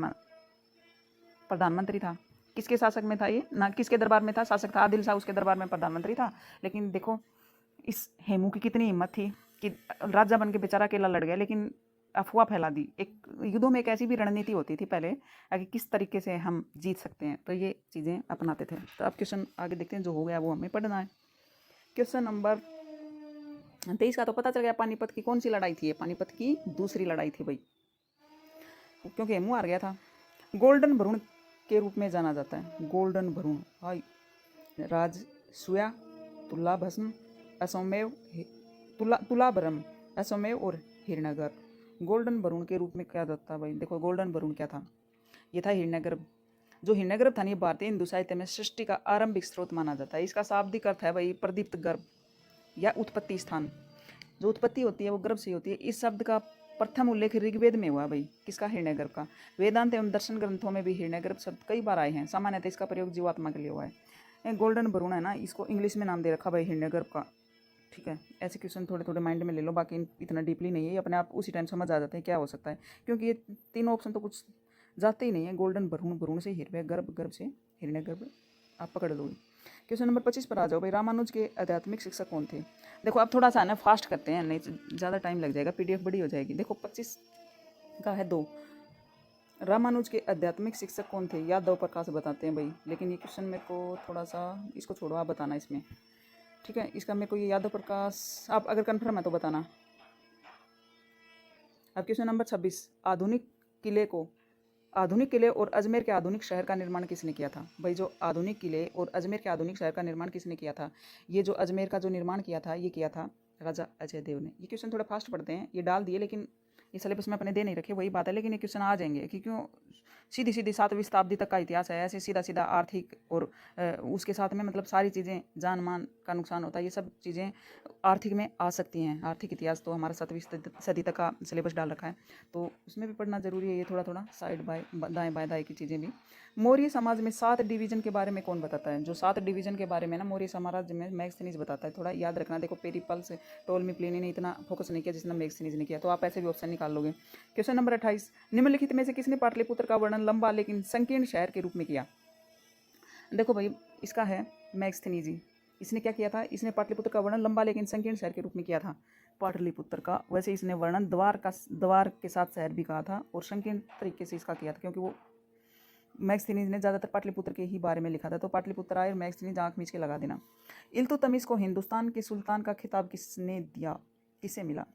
प्रधानमंत्री था। किसके शासक में था ये ना, किसके दरबार में था शासक था, आदिल शाह, उसके दरबार में प्रधानमंत्री था। लेकिन देखो इस हेमू की कितनी हिम्मत थी कि राजा बन के बेचारा अकेला लड़ गया, लेकिन अफवाह फैला दी। एक युद्धों में एक ऐसी भी रणनीति होती थी पहले कि किस तरीके से हम जीत सकते हैं, तो ये चीज़ें अपनाते थे। तो अब क्वेश्चन आगे देखते हैं, जो हो गया वो हमें पढ़ना है। क्वेश्चन नंबर 23 का तो पता चल गया, पानीपत की कौन सी लड़ाई थी? पानीपत की दूसरी लड़ाई थी भाई, क्योंकि हेमू हार गया था। गोल्डन भ्रूण के रूप में जाना जाता है, गोल्डन भ्रूण, हाई राजसूया, तुला भस्म, असमेव, तुलाभरम, असमेव और हिरण्यगर्भ। गोल्डन भ्रूण के रूप में क्या जाता है भाई? देखो गोल्डन भ्रूण क्या था, ये था हिरण्यगर्भ। जो हिरण्यगर्भ था, ये भारतीय हिंदू साहित्य में सृष्टि का आरंभिक स्रोत माना जाता है। इसका शाब्दिक अर्थ है भाई प्रदीप्त गर्भ या उत्पत्ति स्थान। जो उत्पत्ति होती है वो गर्भ से होती है। इस शब्द का प्रथम उल्लेख ऋग्वेद में हुआ भाई, किसका? हिरण्यगर्भ का। वेदांत एवं दर्शन ग्रंथों में भी हिरण्यगर्भ शब्द कई बार आए हैं। सामान्यतः इसका प्रयोग जीवात्मा के लिए हुआ है। गोल्डन भ्रूण है ना, इसको इंग्लिश में नाम दे रखा भाई हिरण्यगर्भ का, ठीक है। ऐसे क्वेश्चन थोड़े थोड़े माइंड में ले लो, बाकी इतना डीपली नहीं है, ये अपने आप उसी टाइम समझ आ जाते हैं क्या हो सकता है, क्योंकि ये तीनों ऑप्शन तो कुछ जाते ही नहीं है। गोल्डन भ्रूण, भ्रूण से हिरण्यगर्भ, गर्भ से हिरण्यगर्भ, आप पकड़ लोगे। क्वेश्चन नंबर 25 पर आ जाओ भाई। रामानुज के आध्यात्मिक शिक्षक कौन थे? देखो आप थोड़ा सा ना फास्ट करते हैं, नहीं ज़्यादा टाइम लग जाएगा, पीडीएफ बड़ी हो जाएगी। देखो 25 का है 2। रामानुज के आध्यात्मिक शिक्षक कौन थे? यादव प्रकाश बताते हैं भाई, लेकिन ये क्वेश्चन मेरे को थोड़ा सा, इसको छोड़ो, आप बताना इसमें, ठीक है। इसका मेरे को ये यादव प्रकाश, आप अगर कन्फर्म है तो बताना। अब क्वेश्चन नंबर 26, आधुनिक किले और अजमेर के आधुनिक शहर का निर्माण किसने किया था? भाई जो आधुनिक किले और अजमेर के आधुनिक शहर का निर्माण किसने किया था? ये जो अजमेर का जो निर्माण किया था, ये किया था राजा अजय देव ने। ये क्वेश्चन थोड़ा फास्ट पढ़ते हैं, ये डाल दिए, लेकिन ये सिलेबस में अपने दे नहीं रखे, वही बात है, लेकिन ये क्वेश्चन आ जाएंगे कि क्यों सीधी सीधी 7वीं शताब्दी तक का इतिहास है, ऐसे सीधा सीधा आर्थिक और उसके साथ में मतलब सारी चीज़ें, जान मान का नुकसान होता है, ये सब चीज़ें आर्थिक में आ सकती हैं। आर्थिक इतिहास तो हमारा 7वीं सदी तक का सिलेबस डाल रखा है, तो उसमें भी पढ़ना जरूरी है। ये थोड़ा थोड़ा साइड बाय दाएँ बाएँ दाएँ की चीज़ें भी। मौर्य समाज में 7 डिवीजन के बारे में कौन बताता है? जो 7 डिवीजन के बारे में ना मौर्य साम्राज्य में मैगस्थनीज बताता है, थोड़ा याद रखना। देखो पेरिपल्स, टोलमी, प्लिनी ने इतना फोकस नहीं किया जितना मैगस्थनीज ने किया, तो आप ऐसे भी ऑप्शन निकाल लोगे। क्वेश्चन नंबर 28, निम्नलिखित में से किसने पाटलिपुत्र का वर्णन लंबा लेकिन संकीर्ण शहर के रूप में किया? देखो भाई इसका है मैगस्थनीज जी। इसने क्या किया था? इसने पाटलिपुत्र का वर्णन लंबा लेकिन संकीर्ण शहर के रूप में किया था पाटलिपुत्र का। वैसे इसने वर्णन द्वार के साथ शहर भी कहा था और संकीर्ण तरीके से इसका किया था, क्योंकि वो मैगस्थनीज ने ज़्यादातर पाटलिपुत्र के ही बारे में लिखा था। तो पाटलिपुत्र आए और मैगस्थनीज आँख मीच के लगा देना। इल्तुतमिश को हिंदुस्तान के सुल्तान का खिताब किसने दिया, किसे मिला?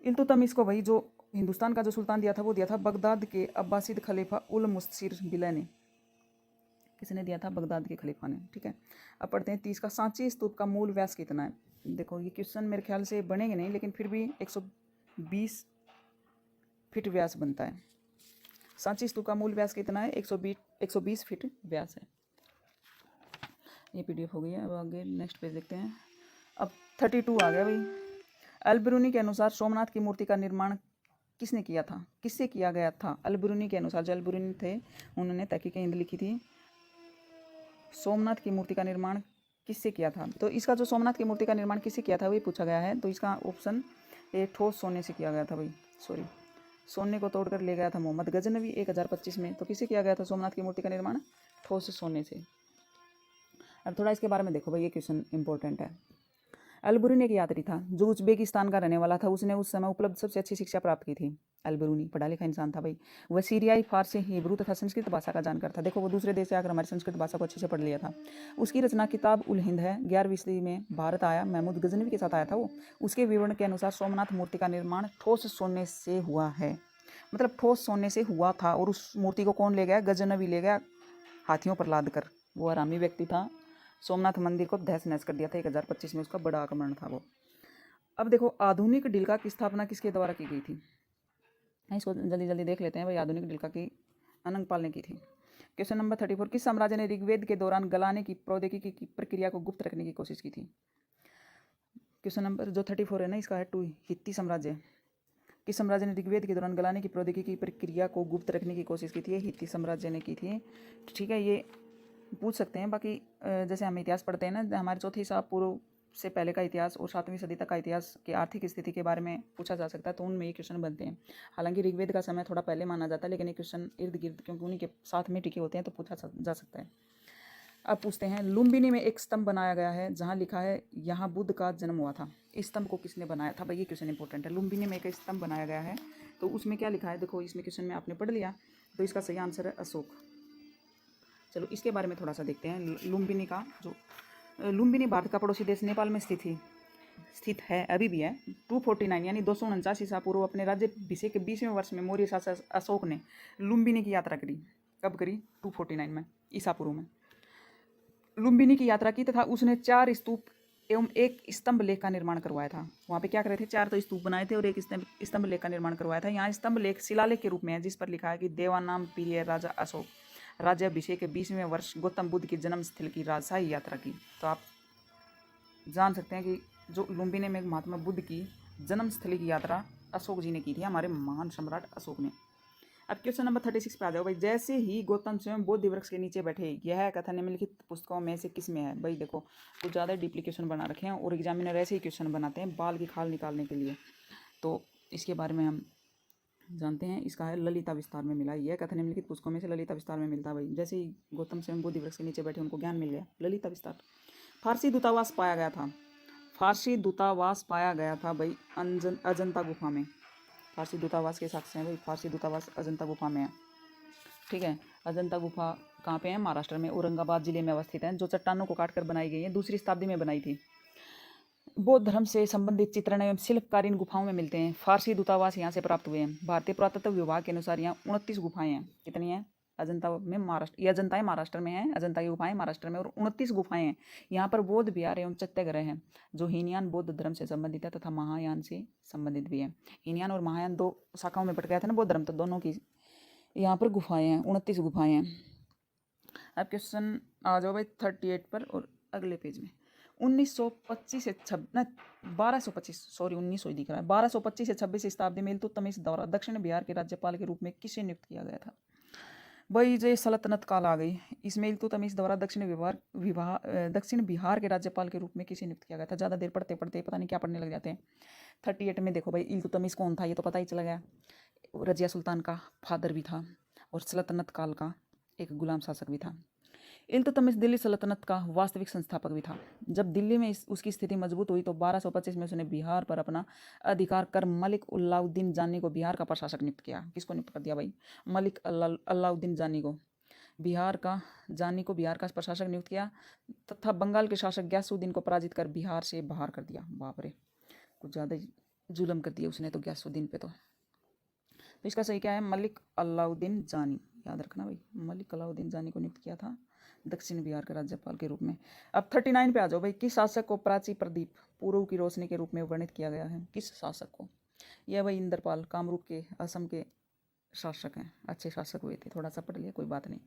इल्तुतमिश को वही जो हिंदुस्तान का जो सुल्तान दिया था, वो दिया था बगदाद के अब्बासिद खलीफा उल मुस्सिर बिला ने। किसने दिया था? बगदाद के खलीफा ने, ठीक है। अब पढ़ते हैं 30 का, सांची स्तूप का मूल व्यास कितना है? देखो ये क्वेश्चन मेरे ख्याल से बनेंगे नहीं, लेकिन फिर भी 120 फीट व्यास बनता है। सांची स्तूप का मूल व्यास कितना है? 120 फीट व्यास है। ये पीडीएफ हो गई है। अब आगे नेक्स्ट पेज देखते हैं। अब 32 आ गया भाई। अल-बिरूनी के अनुसार सोमनाथ की मूर्ति का निर्माण किसने किया था? किससे किया गया था? अल-बिरूनी के अनुसार, जो अल-बिरूनी थे उन्होंने तहकीक हिंद लिखी थी। सोमनाथ की मूर्ति का निर्माण किससे किया था? तो इसका जो सोमनाथ की मूर्ति का निर्माण किससे किया था वही पूछा गया है। तो इसका ऑप्शन ए ठोस सोने से किया गया था भाई, सॉरी, सोने को तोड़कर ले गया था मोहम्मद गजनवी 1025 में। तो किससे किया गया था सोमनाथ की मूर्ति का निर्माण? ठोस सोने से। अब थोड़ा इसके बारे में देखो भाई, ये क्वेश्चन इंपॉर्टेंट है। अल-बिरूनी एक यात्री था जो उज्बेकिस्तान का रहने वाला था। उसने उस समय उपलब्ध सबसे अच्छी शिक्षा प्राप्त की थी। अल-बिरूनी पढ़ा लिखा इंसान था भाई। वह सीरियाई, फारसी, हिब्रू तथा संस्कृत भाषा का जानकार था। देखो वो दूसरे देश से आकर हमारी संस्कृत भाषा को अच्छे से पढ़ लिया था। उसकी रचना किताब उल हिंद है। 11वीं सदी में भारत आया, महमूद गजनवी के साथ आया था वो। उसके विवरण के अनुसार सोमनाथ मूर्ति का निर्माण ठोस सोने से हुआ है, मतलब ठोस सोने से हुआ था। और उस मूर्ति को कौन ले गया? गजनवी ले गया, हाथियों पर लाद कर। वो आरामी व्यक्ति था। सोमनाथ मंदिर को तहस नहस कर दिया था 1025 में, उसका बड़ा आक्रमण था वो। अब देखो आधुनिक डिल्का की स्थापना किसके द्वारा की गई थी? इसको जल्दी जल्दी देख लेते हैं भाई। आधुनिक डिल्का की अनंगपाल ने की थी। क्वेश्चन नंबर 34, किस साम्राज्य ने ऋग्वेद के दौरान गलाने की प्रौद्योगिकी की प्रक्रिया को गुप्त रखने की कोशिश की थी? क्वेश्चन नंबर जो 34 है ना, इसका है 2, हित्ती साम्राज्य। किस साम्राज्य ने ऋग्वेद के दौरान गलाने की प्रौद्योगिकी की प्रक्रिया को गुप्त रखने की कोशिश की थी? हित्ती साम्राज्य ने की थी। ठीक है, ये पूछ सकते हैं। बाकी जैसे हम इतिहास पढ़ते हैं ना, हमारे चौथी ईसा पूर्व से पहले का इतिहास और 7वीं सदी तक का इतिहास की आर्थिक स्थिति के बारे में पूछा जा सकता है, तो उनमें ये क्वेश्चन बनते हैं। हालांकि ऋग्वेद का समय थोड़ा पहले माना जाता है, लेकिन ये क्वेश्चन इर्द गिर्द क्योंकि उन्हीं के साथ में टिके होते हैं, तो पूछा जा सकता है। अब पूछते हैं, लुम्बिनी में एक स्तंभ बनाया गया है जहाँ लिखा है यहाँ बुद्ध का जन्म हुआ था। इस स्तंभ को किसने बनाया था? भाई ये क्वेश्चन इंपॉर्टेंट है। लुम्बिनी में एक स्तंभ बनाया गया है, तो उसमें क्या लिखा है? देखो, इसमें क्वेश्चन में आपने पढ़ लिया, तो इसका सही आंसर है अशोक। चलो इसके बारे में थोड़ा सा देखते हैं। लुम्बिनी का जो लुम्बिनी भारत का पड़ोसी देश नेपाल में स्थित है, अभी भी है। 249 यानी 249 ईसा पूर्व अपने राज्याभिषेक के 20वें वर्ष में मौर्य शासक अशोक ने लुम्बिनी की यात्रा करी। कब करी? 249 में, ईसा पूर्व में लुम्बिनी की यात्रा की, तथा उसने 4 स्तूप एवं एक स्तंभ लेख का निर्माण करवाया था। वहाँ पे क्या करे थे? 4 तो स्तूप बनाए थे और एक स्तंभ लेख का निर्माण करवाया था। यहाँ स्तंभ लेख शिलालेख के रूप में है, जिस पर लिखा है कि देवानाम प्रिय राजा अशोक राज्याभिषेक के 20वें वर्ष गौतम बुद्ध की जन्म स्थल की राजशाही यात्रा की। तो आप जान सकते हैं कि जो लुम्बिनी में महात्मा बुद्ध की जन्म स्थली की यात्रा अशोक जी ने की थी, हमारे महान सम्राट अशोक ने। अब क्वेश्चन नंबर 36 पे आ जाओ भाई। जैसे ही गौतम स्वयं बोधि वृक्ष के नीचे बैठे, यह कथन निम्नलिखित पुस्तकों में से किस में है? भाई देखो, कुछ ज़्यादा डीपली क्वेश्चन बना रखे हैं और एग्जामिनर ऐसे ही क्वेश्चन बनाते हैं बाल की खाल निकालने के लिए, तो इसके बारे में हम जानते हैं। इसका है ललिता विस्तार में मिला। यह कथन निम्नलिखित पुस्तकों में से ललिता विस्तार में मिलता है। भाई जैसे ही गौतम स्वयं बोधि वृक्ष के नीचे बैठे, उनको ज्ञान मिल गया, ललिता विस्तार। फारसी दूतावास पाया गया था। फारसी दूतावास पाया गया था भाई अजंता गुफा में। फारसी दूतावास के साक्ष्य हैं भाई। फारसी दूतावास अजंता गुफा में है। ठीक है, अजंता गुफा कहाँ पे है? महाराष्ट्र में, औरंगाबाद जिले में अवस्थित है, जो चट्टानों को काटकर बनाई गई है। 2री शताब्दी में बनाई थी। बौद्ध धर्म से संबंधित चित्रण एवं शिल्पकार इन गुफाओं में मिलते हैं। फारसी दूतावास यहाँ से प्राप्त हुए हैं। भारतीय पुरातत्व विभाग के अनुसार यहाँ 29 गुफाएं हैं। कितनी हैं? अजंता में महाराष्ट्र, ये अजंता है महाराष्ट्र में है, अजंता की गुफाएं महाराष्ट्र में, और 29 गुफाएं हैं। यहाँ पर बौद्ध विहार एवं चैत्य हैं, जो हीनयान बौद्ध धर्म से संबंधित है तथा महायान से संबंधित भी है। हीनयान और महायान 2 शाखाओं में बट गया था ना बौद्ध धर्म, तो दोनों की यहाँ पर गुफाएं हैं, 29 गुफाएं हैं। अब क्वेश्चन आ जाओ भाई 38 पर और अगले पेज में। 1925 से 1225 सॉरी 1900 ही दिख रहा है। 1225 से 26 शताब्दी में इल्तुतमिश द्वारा दक्षिण बिहार के राज्यपाल के रूप में किसे नियुक्त किया गया था? भाई जो सल्तनत काल आ गई, इसमें इल्तुतमिश द्वारा दक्षिण बिहार के राज्यपाल के रूप में किसे नियुक्त किया गया था? ज़्यादा देर पढ़ते पढ़ते पता नहीं क्या पढ़ने लग जाते हैं। 38 में देखो भाई, इल्तुतमिश कौन था ये तो पता ही चला गया। रजिया सुल्तान का फादर भी था और सल्तनत काल का एक गुलाम शासक भी था। इल्तुतमिश दिल्ली सल्तनत का वास्तविक संस्थापक भी था। जब दिल्ली में उसकी स्थिति मजबूत हुई तो 1225 में उसने बिहार पर अपना अधिकार कर मलिक अलाउद्दीन जानी को बिहार का प्रशासक नियुक्त किया। किसको नियुक्त कर दिया भाई? मलिक अलाउद्दीन जानी को बिहार का प्रशासक नियुक्त किया, तथा बंगाल के शासक गयासुद्दीन को पराजित कर बिहार से बाहर कर दिया। बाप रे, कुछ ज़्यादा जुल्म कर दिया उसने तो गयासुद्दीन पे। तो इसका सही क्या है? मलिक अलाउद्दीन जानी, याद रखना भाई, मलिक अलाउद्दीन जानी को नियुक्त किया था दक्षिण बिहार के राज्यपाल के रूप में। अब 39 पे आ जाओ भाई। किस शासक को प्राची प्रदीप पूर्व की रोशनी के रूप में वर्णित किया गया है? किस शासक को? यह भाई इंद्रपाल, कामरूप के, असम के शासक हैं, अच्छे शासक हुए थे। थोड़ा सा पढ़ लिया, कोई बात नहीं।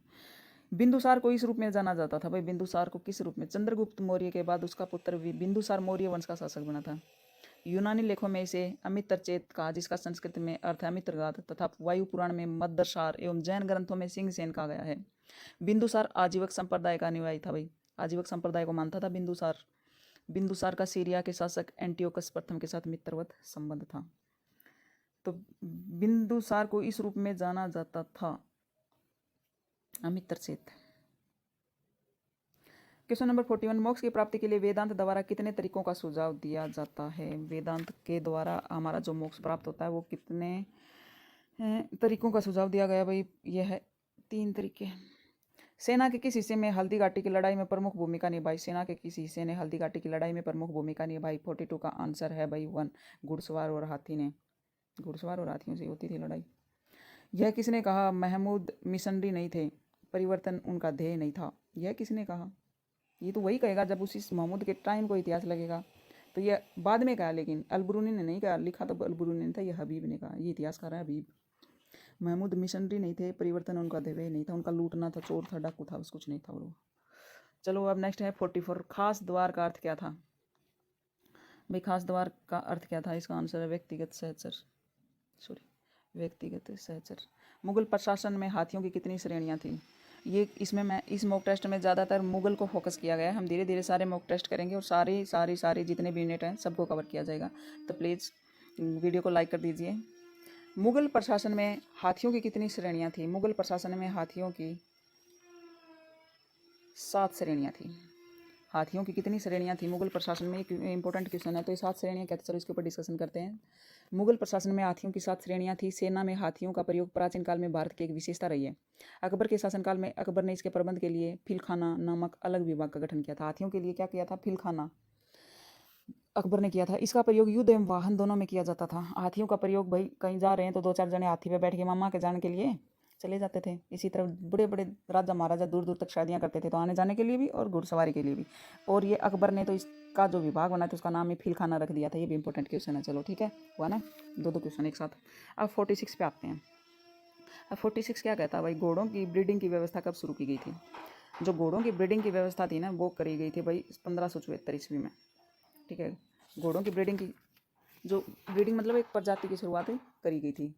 बिंदुसार को इस रूप में जाना जाता था भाई। बिंदुसार को किस रूप में? चंद्रगुप्त मौर्य के बाद उसका पुत्र बिंदुसार मौर्य वंश का शासक बना था। यूनानी लेखों में इसे अमित्रचेत कहा, जिसका संस्कृत में अर्थ है अमित्रगात, तथा वायु पुराण में मद्दसार एवं जैन ग्रंथों में सिंहसेन कहा गया है। बिंदुसार आजीवक संप्रदाय का अनुयायी था भाई। आजीवक संप्रदाय को मानता था बिंदुसार। बिंदुसार का सीरिया के शासक एंटियोकस प्रथम के साथ मित्रवत संबंध था। तो बिंदुसार को इस रूप में जाना जाता था, अमित्रचेत। क्वेश्चन नंबर 41, मोक्ष की प्राप्ति के लिए वेदांत द्वारा कितने तरीकों का सुझाव दिया जाता है? वेदांत के द्वारा हमारा जो मोक्ष प्राप्त होता है वो कितने तरीकों का सुझाव दिया गया भाई? यह है 3 तरीके। सेना के किस हिस्से में हल्दी घाटी की लड़ाई में प्रमुख भूमिका निभाई? सेना के किस हिस्से ने हल्दी घाटी की लड़ाई में प्रमुख भूमिका निभाई? 42 का आंसर है भाई 1, घुड़सवार और हाथी ने। घुड़सवार और हाथियों से होती थी लड़ाई। यह किसने कहा? महमूद मिशनरी नहीं थे, परिवर्तन उनका ध्येय नहीं था। यह किसने कहा? ये तो वही कहेगा जब उसी महमूद के टाइम को इतिहास लगेगा। तो ये बाद में कहा, लेकिन अलबरूनी ने नहीं कहा, लिखा तो अलबरूनी ने था, ये हबीब ने कहा। ये इतिहासकार है हबीब। महमूद मिशनरी नहीं थे, परिवर्तन उनका ध्येय नहीं था, उनका लूटना था, चोर था, डाकू था, बस कुछ नहीं था वो। चलो अब नेक्स्ट है 44। खास द्वार का अर्थ क्या था भाई? खास द्वार का अर्थ क्या था? इसका आंसर है व्यक्तिगत सहचर, सॉरी व्यक्तिगत सहचर। मुगल प्रशासन में हाथियों की कितनी श्रेणियां थी? ये इसमें मैं इस मॉक टेस्ट में ज़्यादातर मुगल को फोकस किया गया है। हम धीरे धीरे सारे मॉक टेस्ट करेंगे और सारे जितने भी यूनिट हैं सबको कवर किया जाएगा, तो प्लीज़ वीडियो को लाइक कर दीजिए। मुगल प्रशासन में हाथियों की कितनी श्रेणियां थी? मुगल प्रशासन में हाथियों की 7 श्रेणियां थी। हाथियों की कितनी श्रेणियां थी मुगल प्रशासन में? एक इंपॉर्टेंट क्वेश्चन है, तो ये 7 श्रेणियां क्या थी? चलो इसके ऊपर डिस्कशन करते हैं। मुगल प्रशासन में हाथियों की 7 श्रेणियां थी। सेना में हाथियों का प्रयोग प्राचीन काल में भारत की एक विशेषता रही है। अकबर के शासनकाल में अकबर ने इसके प्रबंध के लिए फिलखाना नामक अलग विभाग का गठन किया था। हाथियों के लिए क्या किया था? फिलखाना अकबर ने किया था। इसका प्रयोग युद्ध एवं वाहन दोनों में किया जाता था। हाथियों का प्रयोग भाई कहीं जा रहे हैं तो 2-4 जने हाथी पे बैठ के मामा के जाने के लिए चले जाते थे। इसी तरह बड़े बड़े राजा महाराजा दूर दूर तक शादियाँ करते थे, तो आने जाने के लिए भी और घुड़सवारी के लिए भी। और ये अकबर ने तो इसका जो विभाग बनाया था उसका नाम ही फिलखाना रख दिया था। ये भी इंपॉर्टेंट क्वेश्चन है। चलो ठीक है, हुआ ना 2 क्वेश्चन एक साथ। अब 46 पे आते हैं। अब 46 क्या कहता है भाई? घोड़ों की ब्रीडिंग की व्यवस्था कब शुरू की गई थी? जो घोड़ों की ब्रीडिंग की व्यवस्था थी ना वो करी गई थी भाई 1574 ईस्वी में। ठीक है, घोड़ों की ब्रीडिंग की जो ब्रीडिंग मतलब एक प्रजाति की शुरुआत करी गई थी।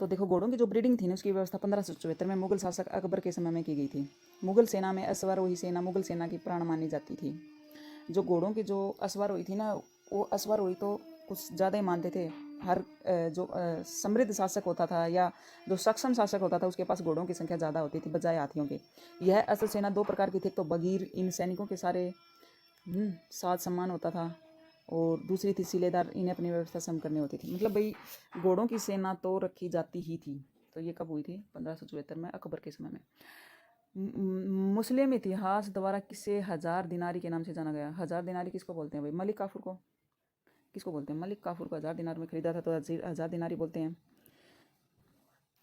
तो देखो घोड़ों की जो ब्रीडिंग थी ना उसकी व्यवस्था 1574 में मुगल शासक अकबर के समय में की गई थी। मुगल सेना में अश्वारोही सेना मुगल सेना की प्राण मानी जाती थी। जो घोड़ों की जो अश्वारोही थी ना वो अश्वारोही तो कुछ ज़्यादा ही मानते थे। हर जो समृद्ध शासक होता था या जो सक्षम शासक होता था उसके पास घोड़ों की संख्या ज़्यादा होती थी बजाय हाथियों के। यह असल सेना 2 प्रकार की थी। तो बगीर, इन सैनिकों के सारे साज सम्मान होता था, और दूसरी थी सिलेदार, इन्हें अपनी व्यवस्था स्वयं करनी होती थी। मतलब भाई घोड़ों की सेना तो रखी जाती ही थी। तो ये कब हुई थी? 1574 में अकबर के समय में। मुस्लिम इतिहास द्वारा किसे 1000 दिनारी के नाम से जाना गया? 1000 दिनारी किसको बोलते हैं भाई? मलिक काफूर को। किसको बोलते हैं? मलिक काफूर को 1000 दिनार में खरीदा था तो 1000 दिनारी बोलते हैं।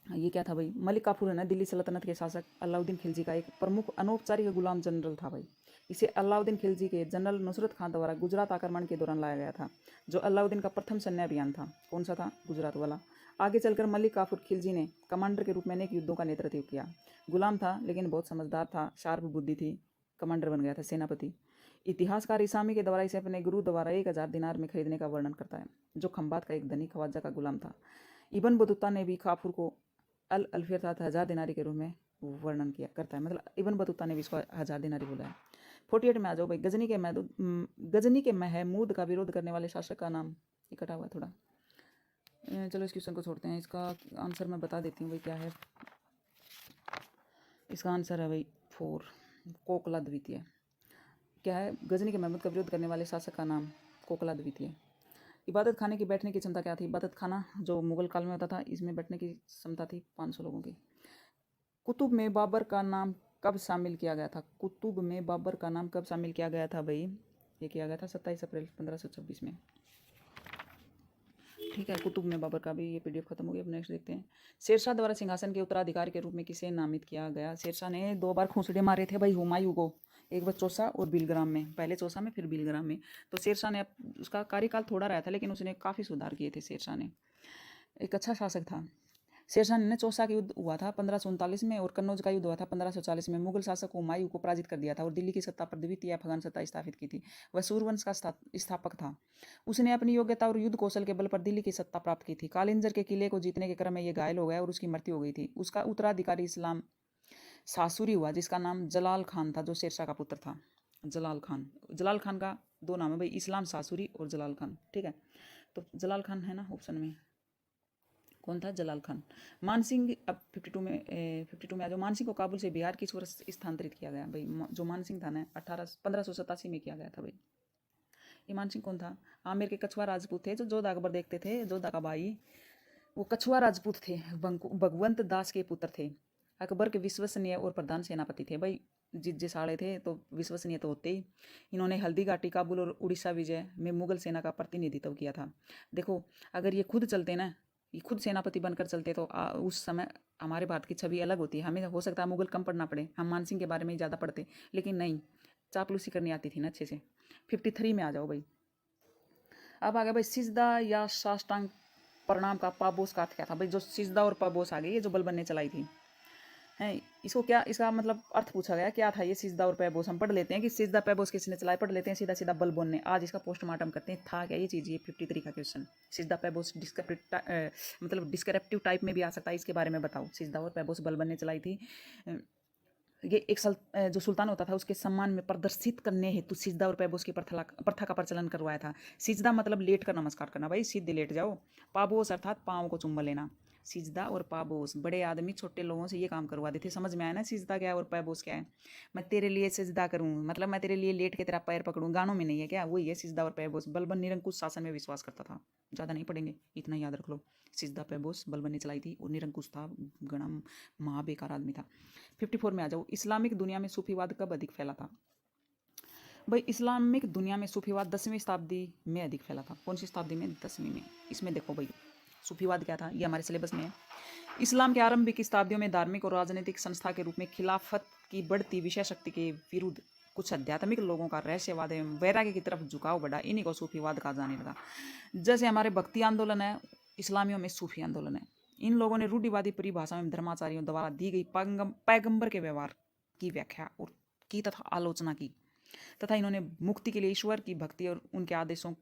ये क्या था भाई? मलिक काफूर है ना दिल्ली सल्तनत के शासक अलाउद्दीन खिलजी का एक प्रमुख अनौपचारिक गुलाम जनरल था भाई। इसे अलाउद्दीन खिलजी के जनरल नुसरत खान द्वारा गुजरात आक्रमण के दौरान लाया गया था, जो अलाउद्दीन का प्रथम सैन्य अभियान था। कौन सा था? गुजरात वाला। आगे चलकर मलिक काफूर खिलजी ने कमांडर के रूप में अनेक युद्धों का नेतृत्व किया। गुलाम था लेकिन बहुत समझदार था, शार्प बुद्धि थी, कमांडर बन गया था, सेनापति। इतिहासकार इसामी के द्वारा इसे अपने गुरु द्वारा 1000 दिनार में खरीदने का वर्णन करता है, जो खंबात का एक धनी ख्वाजा का गुलाम था। इबन बतूता ने भी काफूर को अल अल्फियर था 1000 दिनारी के रूप में वर्णन किया करता है। मतलब इबन बतूता ने भी इसको 1000 दिनारी बोला है। 48 में आ जाओ भाई। गजनी के महमूद का विरोध करने वाले शासक का नाम इकट्ठा हुआ थोड़ा। चलो इस क्वेश्चन को छोड़ते हैं। इसका आंसर मैं बता देती हूँ भाई क्या है। इसका आंसर है भाई 4, कोकला द्वितीय। क्या है? गजनी के महमूद का विरोध करने वाले शासक का नाम कोकला द्वितीय। इबादत खाने की बैठने की क्षमता क्या थी? इबादत खाना जो मुगल काल में होता था इसमें बैठने की क्षमता थी 500 लोगों की। कुतुब में बाबर का नाम कब शामिल किया गया था? कुतुब में बाबर का नाम कब शामिल किया गया था भाई? ये किया गया था 27 अप्रैल 1526 में। ठीक है, कुतुब में बाबर का भी ये पीडीएफ खत्म हो गया। अब नेक्स्ट देखते हैं। शेरशाह द्वारा सिंहासन के उत्तराधिकारी के रूप में किसे नामित किया गया? शेरशाह ने 2 बार खूंसड़े मारे थे भाई हुमायूं को, एक बार चौसा और बिलग्राम में, पहले चौसा में फिर बिलग्राम में। तो शेरशाह ने उसका कार्यकाल थोड़ा रहा था लेकिन उसने काफ़ी सुधार किए थे। शेरशाह ने एक अच्छा शासक था। शेरशाह ने चौसा का युद्ध हुआ था 1539 में और कन्नौज का युद्ध हुआ था 1540 में। मुगल शासक हुमायूं को पराजित कर दिया था और दिल्ली की सत्ता पर द्वितीय अफगान सत्ता स्थापित की थी। वह सूर्यवंश का स्थापक था। उसने अपनी योग्यता और युद्ध कौशल के बल पर दिल्ली की सत्ता प्राप्त की थी। कालिंजर के किले को जीतने के क्रम में ये घायल हो गया और उसकी मृत्यु हो गई थी। उसका उत्तराधिकारी इस्लाम सासुरी हुआ, जिसका नाम जलाल खान था, जो शेरशाह का पुत्र था। जलाल खान। जलाल खान का 2 नाम है भाई, इस्लाम सासुरी और जलाल खान। ठीक है, तो जलाल खान है ना ऑप्शन में। कौन था? जलाल खान। मानसिंह। अब 52 में आ जाओ। मानसिंह को काबुल से बिहार किस वर्ष स्थानांतरित किया गया भाई? जो मानसिंह था ना 1587 में किया गया था भाई। ये मानसिंह कौन था? आमेर के कछुआ राजपूत थे जो जोधा अकबर देखते थे, जोधा का भाई। वो कछुआ राजपूत थे, भगवंत दास के पुत्र थे। अकबर के विश्वसनीय और प्रधान सेनापति थे भाई। जिस साड़े थे तो विश्वसनीय तो होते ही। इन्होंने हल्दी घाटी, काबुल और उड़ीसा विजय में मुगल सेना का प्रतिनिधित्व किया था। देखो अगर ये खुद चलते ना, ये खुद सेनापति बनकर चलते तो उस समय हमारे भारत की छवि अलग होती है। हमें हो सकता है मुगल कम पढ़ना पड़े, हम मानसिंह के बारे में ही ज़्यादा पढ़ते, लेकिन नहीं, चापलूसी करनी आती थी ना अच्छे से। 53 में आ जाओ भाई। अब आ गया भाई सिजदा या साष्टांग प्रणाम का पाबोस का अर्थ क्या था भाई? जो सिजदा और पाबोस आ गई, ये जो बलबन ने चलाई थी हैं, इसको क्या, इसका मतलब अर्थ पूछा गया क्या था ये सिजदा और पैबोस? हम पढ़ लेते हैं कि सिजदा पैबोस किसने चलाया, पढ़ लेते हैं सीधा सीधा बलबन ने। आज इसका पोस्टमार्टम करते हैं, था क्या ये चीज़, ये 53 का क्वेश्चन। सिजदा पैबोस मतलब डिस्क्रिप्टिव टाइप में भी आ सकता है, इसके बारे में बताओ। सिजदा और पैबोस बलबन ने चलाई थी। ये एक जो सुल्तान होता था उसके सम्मान में प्रदर्शित करने हेतु सिजदा और पैबोस की प्रथा का प्रचलन करवाया था। सिजदा मतलब लेट कर नमस्कार करना, भाई सीधे लेट जाओ। पाबोस अर्थात पाँव को चुम्बन लेना। सिजदा और पाबोस, बड़े आदमी छोटे लोगों से ये काम करवाते थे। समझ में आया ना सिजदा क्या है और पैबोस क्या है? मैं तेरे लिए सिजदा करूँ मतलब मैं तेरे लिए लेट के तेरा पैर पकड़ूँ, गानों में नहीं है क्या? वही है सिजदा और पैबोस। बलबन निरंकुश शासन में विश्वास करता था। ज़्यादा नहीं पढ़ेंगे, इतना याद रख लो। सिजदा पैबोस बलबन ने चलाई थी और निरंकुश था, गणम महाबेकार आदमी था। 54 में आ जाओ। इस्लामिक दुनिया में सूफीवाद कब अधिक फैला था? भाई इस्लामिक दुनिया में सूफीवाद 10वीं शताब्दी में अधिक फैला था। कौन सी शताब्दी में? 10वीं में। इसमें देखो भाई सूफीवाद क्या था, ये हमारे सिलेबस में है। इस्लाम के आरंभिक की शताब्दियों में धार्मिक और राजनीतिक संस्था के रूप में खिलाफत की बढ़ती विषय शक्ति के विरुद्ध कुछ आध्यात्मिक लोगों का रहस्यवाद एवं वैराग्य की तरफ झुकाव बढ़ा। इन्हीं को सूफीवाद कहा जाने लगा। जैसे हमारे भक्ति आंदोलन है, इस्लामियों में सूफी आंदोलन है। इन लोगों ने रूढ़िवादी परिभाषा में धर्माचार्यों द्वारा दी गई पैगंबर के व्यवहार की व्याख्या और की तथा आलोचना की, तथा इन्होंने मुक्ति के लिए ईश्वर की भक्ति और उनके आदेशों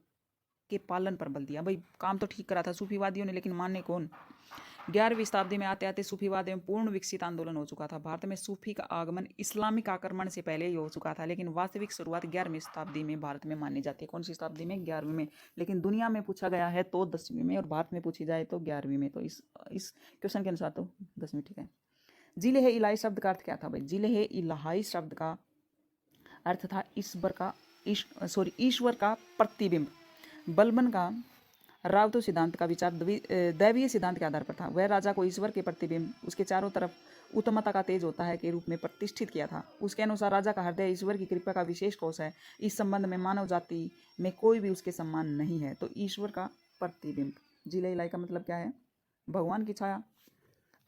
के पालन पर बल दिया। भाई काम तो ठीक करा था सूफीवादियों ने, लेकिन माने कौन? 11वीं शताब्दी में आते आते सूफीवाद एवं पूर्ण विकसित आंदोलन हो चुका था। भारत में सूफी का आगमन इस्लामिक आक्रमण से पहले ही हो चुका था, लेकिन वास्तविक शुरुआत 11वीं शताब्दी में भारत में मानी जाती है। कौन सी शताब्दी में? 11वीं में। लेकिन दुनिया में पूछा गया है तो 10वीं में, और भारत में पूछी जाए तो 11वीं में। तो इस क्वेश्चन के अनुसार तो 10वीं ठीक है। जिले है इलाही शब्द का अर्थ क्या था भाई? जिले है इलाही शब्द का अर्थ था ईश्वर का प्रतिबिंब। बलबन का रावतो सिद्धांत का विचार दैवीय सिद्धांत के आधार पर था। वह राजा को ईश्वर के प्रतिबिंब उसके चारों तरफ उत्तमता का तेज होता है के रूप में प्रतिष्ठित किया था। उसके अनुसार राजा का हृदय ईश्वर की कृपा का विशेष कोष है। इस संबंध में मानव जाति में कोई भी उसके समान नहीं है। तो ईश्वर का प्रतिबिंब, जिले इलाई का मतलब क्या है? भगवान की छाया।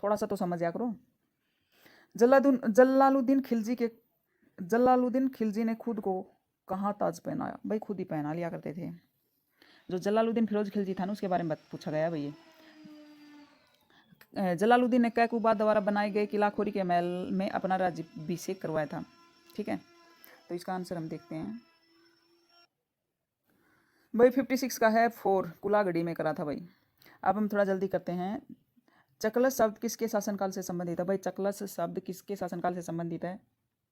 थोड़ा सा तो समझ जा करो। जलालुद्दीन खिलजी ने खुद को कहाँ ताज पहनाया? भाई खुद ही पहना लिया करते थे। जो जलालुद्दीन फिरोज खिलजी था ना, उसके बारे में पूछा गया भैया। जलालुद्दीन ने कैकुबा द्वारा बनाए गए किलाखोरी के महल में अपना राज्याभिषेक करवाया था। ठीक है, तो इसका आंसर हम देखते हैं भाई 56 का है 4, कुलागढ़ी में करा था भाई। अब हम थोड़ा जल्दी करते हैं। चकलस शब्द किसके शासनकाल से संबंधित है? भाई चकलस शब्द किसके शासनकाल से संबंधित है?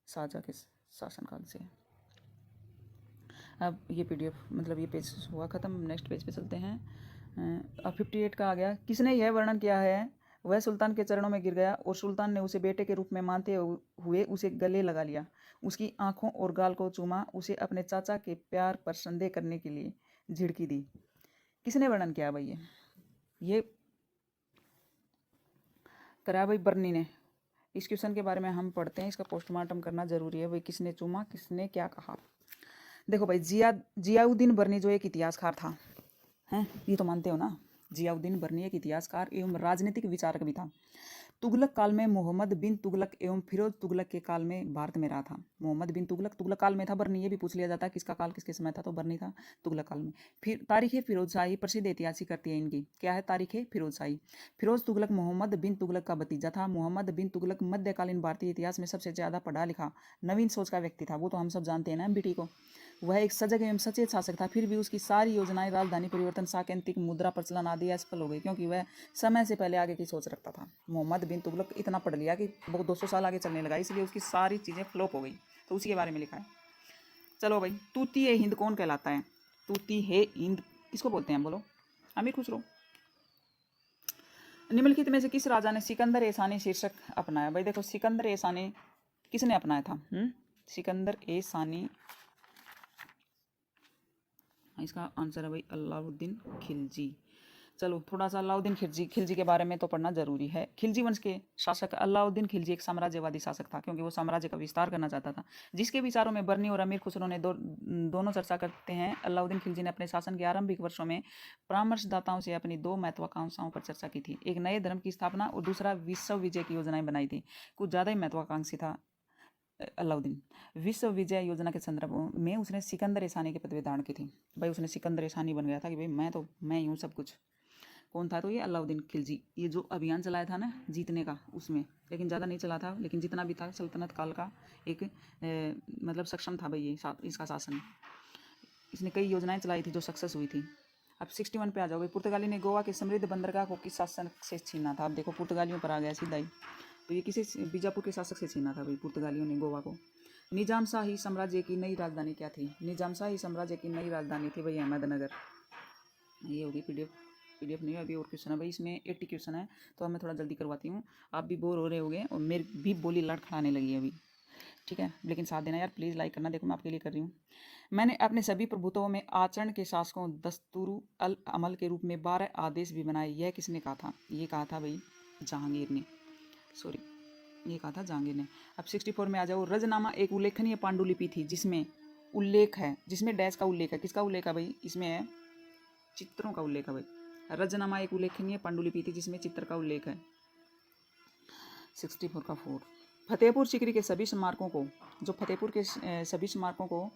शाहजहाँ के शासनकाल से। अब ये PDF मतलब ये पेज हुआ ख़त्म, नेक्स्ट पेज पे चलते हैं। अब 58 का आ गया। किसने यह वर्णन किया है? वह सुल्तान के चरणों में गिर गया और सुल्तान ने उसे बेटे के रूप में मानते हुए उसे गले लगा लिया, उसकी आंखों और गाल को चूमा, उसे अपने चाचा के प्यार पर संदेह करने के लिए झिड़की दी। किसने वर्णन किया भाई? ये करा भाई बर्नी ने। इस क्वेश्चन के बारे में हम पढ़ते हैं, इसका पोस्टमार्टम करना जरूरी है भाई। किसने चूमा, किसने क्या कहा? देखो भाई जियाउद्दीन बर्नी जो एक इतिहासकार था, हैं, ये तो मानते हो ना? जियाउद्दीन बर्नी एक इतिहासकार एवं राजनीतिक विचारक भी था। तुगलक काल में मोहम्मद बिन तुगलक एवं फिरोज तुगलक के काल में भारत में रहा था। मोहम्मद बिन तुगलक काल में था बर्नी। ये भी पूछ लिया जाता है किसका काल किसके समय था, तो बर्नी था तुगलक काल में। फिर तारीख फिरोज शाही प्रसिद्ध ऐतिहासिक करती है इनकी। क्या है तारीख फिरोज शाही? फिरोज तुगलक मोहम्मद बिन तुगलक का भतीजा था। मोहम्मद बिन तुगलक मध्यकालीन भारतीय इतिहास में सबसे ज़्यादा पढ़ा लिखा नवीन सोच का व्यक्ति था। वो तो हम सब जानते हैं ना MBT को। वह एक सजग एवं सचेत शासक था, फिर भी उसकी सारी योजनाएं राजधानी परिवर्तन, साकेंतिक मुद्रा प्रचलन आदि असफल हो गई, क्योंकि वह समय से पहले आगे की सोच रखता था। मोहम्मद बिन तुगलक इतना पढ़ लिया कि वो 200 साल आगे चलने लगा, इसलिए उसकी सारी चीज़ें फ्लॉप हो गई। तो उसी के बारे में लिखा है। चलो भाई, तूती ए हिंद कौन कहलाता है? तूती है हिंद किसको बोलते हैं? बोलो अमीर खुसरो। निम्नलिखित में से किस राजा ने सिकंदर ए शीर्षक अपनाया? भाई देखो सिकंदर ए किसने अपनाया था? सिकंदर ए सानी, इसका आंसर है भाई अलाउद्दीन खिलजी। चलो थोड़ा सा अलाउद्दीन खिलजी के बारे में तो पढ़ना जरूरी है। खिलजी वंश के शासक अलाउद्दीन खिलजी एक साम्राज्यवादी शासक था, क्योंकि वो साम्राज्य का विस्तार करना चाहता था, जिसके विचारों में बर्नी और अमीर खुसरो ने दोनों चर्चा करते हैं। अलाउद्दीन खिलजी ने अपने शासन के आरंभिक वर्षों में परामर्शदाताओं से अपनी 2 महत्वाकांक्षाओं पर चर्चा की थी। एक नए धर्म की स्थापना और दूसरा विश्व विजय की योजनाएं बनाई थी। कुछ ज़्यादा ही महत्वाकांक्षी था अलाउद्दीन। विश्व विजय योजना के संदर्भ में उसने सिकंदर ए सानी की पदवी धारण की थी। भाई उसने सिकंदर ए सानी बन गया था कि भाई मैं ही हूँ सब कुछ। कौन था? तो ये अलाउद्दीन खिलजी। ये जो अभियान चलाया था ना जीतने का, उसमें, लेकिन ज़्यादा नहीं चला था, लेकिन जितना भी था सल्तनत काल का एक मतलब सक्षम था भाई ये इसका शासन। इसने कई योजनाएं चलाई थी जो सक्सेस हुई थी। अब 61 पे आ जाओगे। पुर्तगाली ने गोवा के समृद्ध बंदरगाह को किस शासक से छीना था? अब देखो पुर्तगालियों पर आ गया सीधा ही। तो ये किसी बीजापुर के शासक से छीना था भाई पुर्तगालियों ने गोवा को। निजाम शाही साम्राज्य की नई राजधानी क्या थी? निजाम शाही साम्राज्य की नई राजधानी थी भाई अहमदनगर। ये होगी पीडीएफ नहीं है अभी, और क्वेश्चन है भाई इसमें 80 क्वेश्चन है, तो अब मैं थोड़ा जल्दी करवाती हूँ। आप भी बोर हो रहे होगे और मेरी भी बोली लड़खड़ाने लगी है अभी, ठीक है, लेकिन साथ देना यार, प्लीज़ लाइक करना। देखो मैं आपके लिए कर रही हूँ। मैंने अपने सभी प्रभुत्वों में आचरण के शासकों दस्तूर अल अमल के रूप में 12 आदेश भी बनाए, यह किसने कहा था? ये कहा था भाई जहांगीर ने, सॉरी ये कहा था जहांगीर ने। अब 64 में आ जाओ। रजनामा एक उल्लेखनीय पांडुलिपि थी जिसमें उल्लेख है, जिसमें डैश का उल्लेख है। किसका उल्लेख है भाई? इसमें है चित्रों का उल्लेख है भाई। रजनामा एक उल्लेखनीय पांडुलिपि थी जिसमें चित्र का उल्लेख है। 64 का 4। फतेहपुर सीकरी के सभी स्मारकों को, जो फतेहपुर के सभी स्मारकों को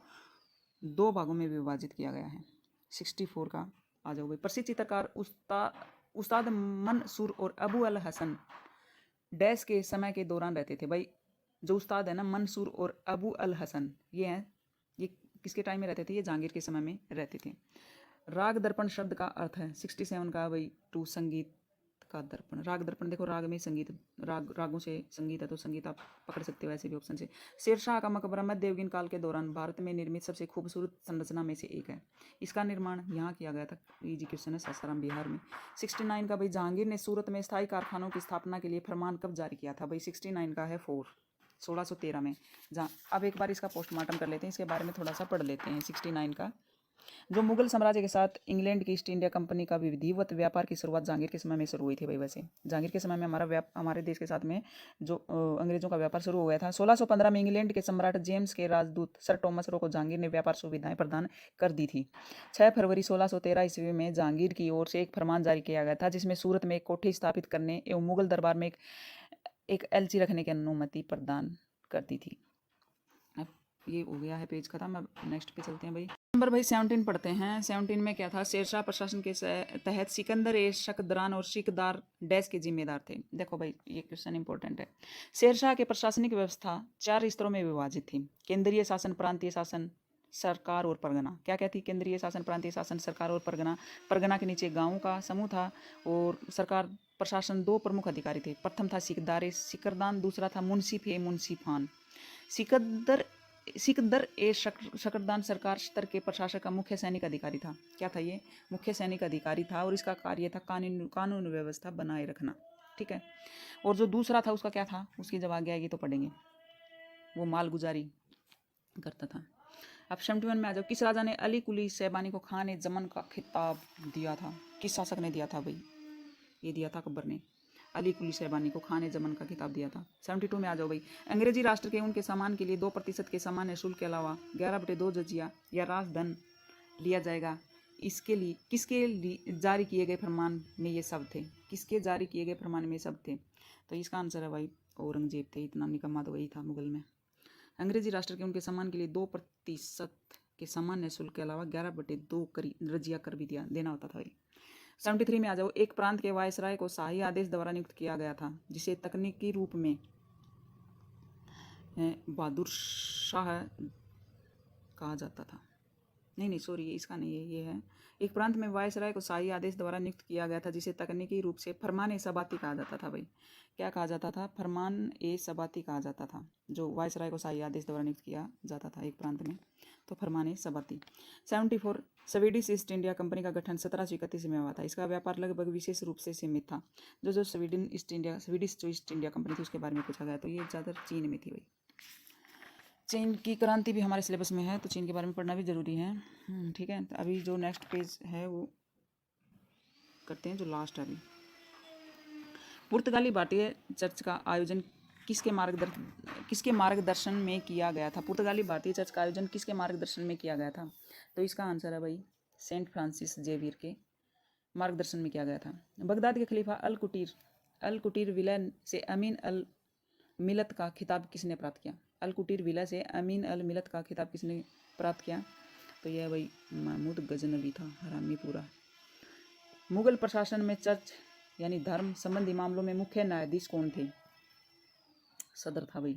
2 भागों में विभाजित किया गया है। 64 का आ जाओ भाई। प्रसिद्ध चित्रकार उस्ताद मंसूर और अबू अल हसन डैश के समय के दौरान रहते थे भाई। जो उस्ताद है ना मंसूर और अबू अल हसन, ये हैं, ये किसके टाइम में रहते थे? ये जहांगीर के समय में रहते थे। राग दर्पण शब्द का अर्थ है 67 का भाई टू संगीत का दर्पण। राग दर्पण देखो, राग में संगीत, रागों से संगीत है, तो संगीत आप पकड़ सकते हो ऐसे भी ऑप्शन से। शेरशाह का मकबरा मध्ययुगीन काल के दौरान भारत में निर्मित सबसे खूबसूरत संरचना में से एक है। इसका निर्माण यहाँ किया गया था। इजी क्वेश्चन है, सासाराम बिहार में। 69 का भाई जहांगीर ने सूरत में स्थायी कारखानों की स्थापना के लिए फरमान कब जारी किया था? भाई 69 का है 4, 1613 में। जहाँ अब एक बार इसका पोस्टमार्टम कर लेते हैं, इसके बारे में थोड़ा सा पढ़ लेते हैं। 69 का, जो मुगल साम्राज्य के साथ इंग्लैंड की ईस्ट इंडिया कंपनी का विधिवत व्यापार की शुरुआत जहांगीर के समय में शुरू हुई थी भाई। वैसे जहांगीर के समय में हमारे देश के साथ में जो अंग्रेजों का व्यापार शुरू हो गया था। 1615 में इंग्लैंड के सम्राट जेम्स के राजदूत सर टॉमस रो को जहांगीर ने व्यापार सुविधाएं प्रदान कर दी थी। 6 फरवरी 1613 ईस्वी में जहांगीर की ओर से एक फरमान जारी किया गया था जिसमें सूरत में एक कोठी स्थापित करने एवं मुगल दरबार में एक एलची रखने की अनुमति प्रदान कर दी थी। अब ये हो गया है पेज खत्म। अब नेक्स्ट पे चलते हैं भाई। नंबर भाई 17 पढ़ते हैं। 17 में क्या था? शेरशाह प्रशासन के तहत सिकंदर ए शकदरान और सिकदार डैश के जिम्मेदार थे। देखो भाई ये क्वेश्चन इंपॉर्टेंट है। शेरशाह के प्रशासनिक व्यवस्था 4 स्तरों में विभाजित थी। केंद्रीय शासन, प्रांतीय शासन, सरकार और परगना। क्या क्या थी? केंद्रीय शासन, प्रांतीय शासन, सरकार और परगना। परगना के नीचे गाँवों का समूह था और सरकार प्रशासन 2 प्रमुख अधिकारी थे। प्रथम था सिकदार ए सिकरदान, दूसरा था मुंसिफ ए मुंसिफान। सिकंदर ए शकरदान सरकार स्तर के प्रशासक का मुख्य सैनिक अधिकारी था। क्या था ये? मुख्य सैनिक अधिकारी था और इसका कार्य था कानून व्यवस्था बनाए रखना, ठीक है। और जो दूसरा था उसका क्या था? उसकी जब आगे आएगी तो पढ़ेंगे। वो मालगुजारी करता था। अब 71 में आ जाओ। किस राजा ने अली कुली शैबानी को खान जमन का खिताब दिया था? किस शासक ने दिया था भाई? ये दिया था अकबर ने। अली कुली शैबानी को खान जमन का खिताब दिया था। 72 में आ जाओ भाई। अंग्रेजी राष्ट्र के उनके सामान के लिए 2% के सामान्य शुल्क के अलावा 11/2 जजिया या राजधन लिया जाएगा। इसके लिए किसके लिए जारी किए गए फरमान में ये सब थे? किसके जारी किए गए फरमान में सब थे? तो इसका आंसर है भाई औरंगजेब थे। इतना निकम्मा तो वही था मुगल में। अंग्रेजी राष्ट्र के उनके सामान के लिए 2% के सामान्य शुल्क के अलावा 11/2 रजिया कर भी देना होता था भाई। 73 में आ जाओ। एक प्रांत के वायसराय को शाही आदेश द्वारा नियुक्त किया गया था जिसे तकनीकी रूप में बहादुर शाह कहा जाता था। नहीं सॉरी, इसका नहीं है, ये है। एक प्रांत में वायसराय को शाही आदेश द्वारा नियुक्त किया गया था जिसे तकनीकी रूप से फरमान ए सबाती कहा जाता था भाई। क्या कहा जाता था? फरमान ए सबाती कहा जाता था। जो वायसराय को शाही आदेश द्वारा नियुक्त किया जाता था एक प्रांत में, तो फरमान ए सबाती। 74 स्वीडिश ईस्ट इंडिया कंपनी का गठन 1731 में हुआ था। इसका व्यापार लगभग विशेष रूप से सीमित था। जो स्वीडिश जो ईस्ट इंडिया कंपनी थी उसके बारे में पूछा गया, तो ये ज़्यादा चीन में थी भाई। चीन की क्रांति भी हमारे सिलेबस में है, तो चीन के बारे में पढ़ना भी ज़रूरी है, ठीक है। तो अभी जो नेक्स्ट पेज है वो करते हैं, जो लास्ट है अभी। पुर्तगाली भारतीय चर्च का आयोजन किसके मार्गदर्शन में किया गया था? पुर्तगाली भारतीय चर्च का आयोजन किसके मार्गदर्शन में किया गया था? तो इसका आंसर है भाई सेंट फ्रांसिस जेवियर के मार्गदर्शन में किया गया था। बगदाद के खलीफा अल कुटीर विलय से अमीन अल मिलत का खिताब किसने प्राप्त किया? अल कुटीर विला से अमीन अल मिलत का खिताब किसने प्राप्त किया? तो यह भाई महमूद गजनवी था, हरामी पूरा। मुगल प्रशासन में चर्च यानी धर्म संबंधी मामलों में मुख्य न्यायाधीश कौन थे? सदर था भाई।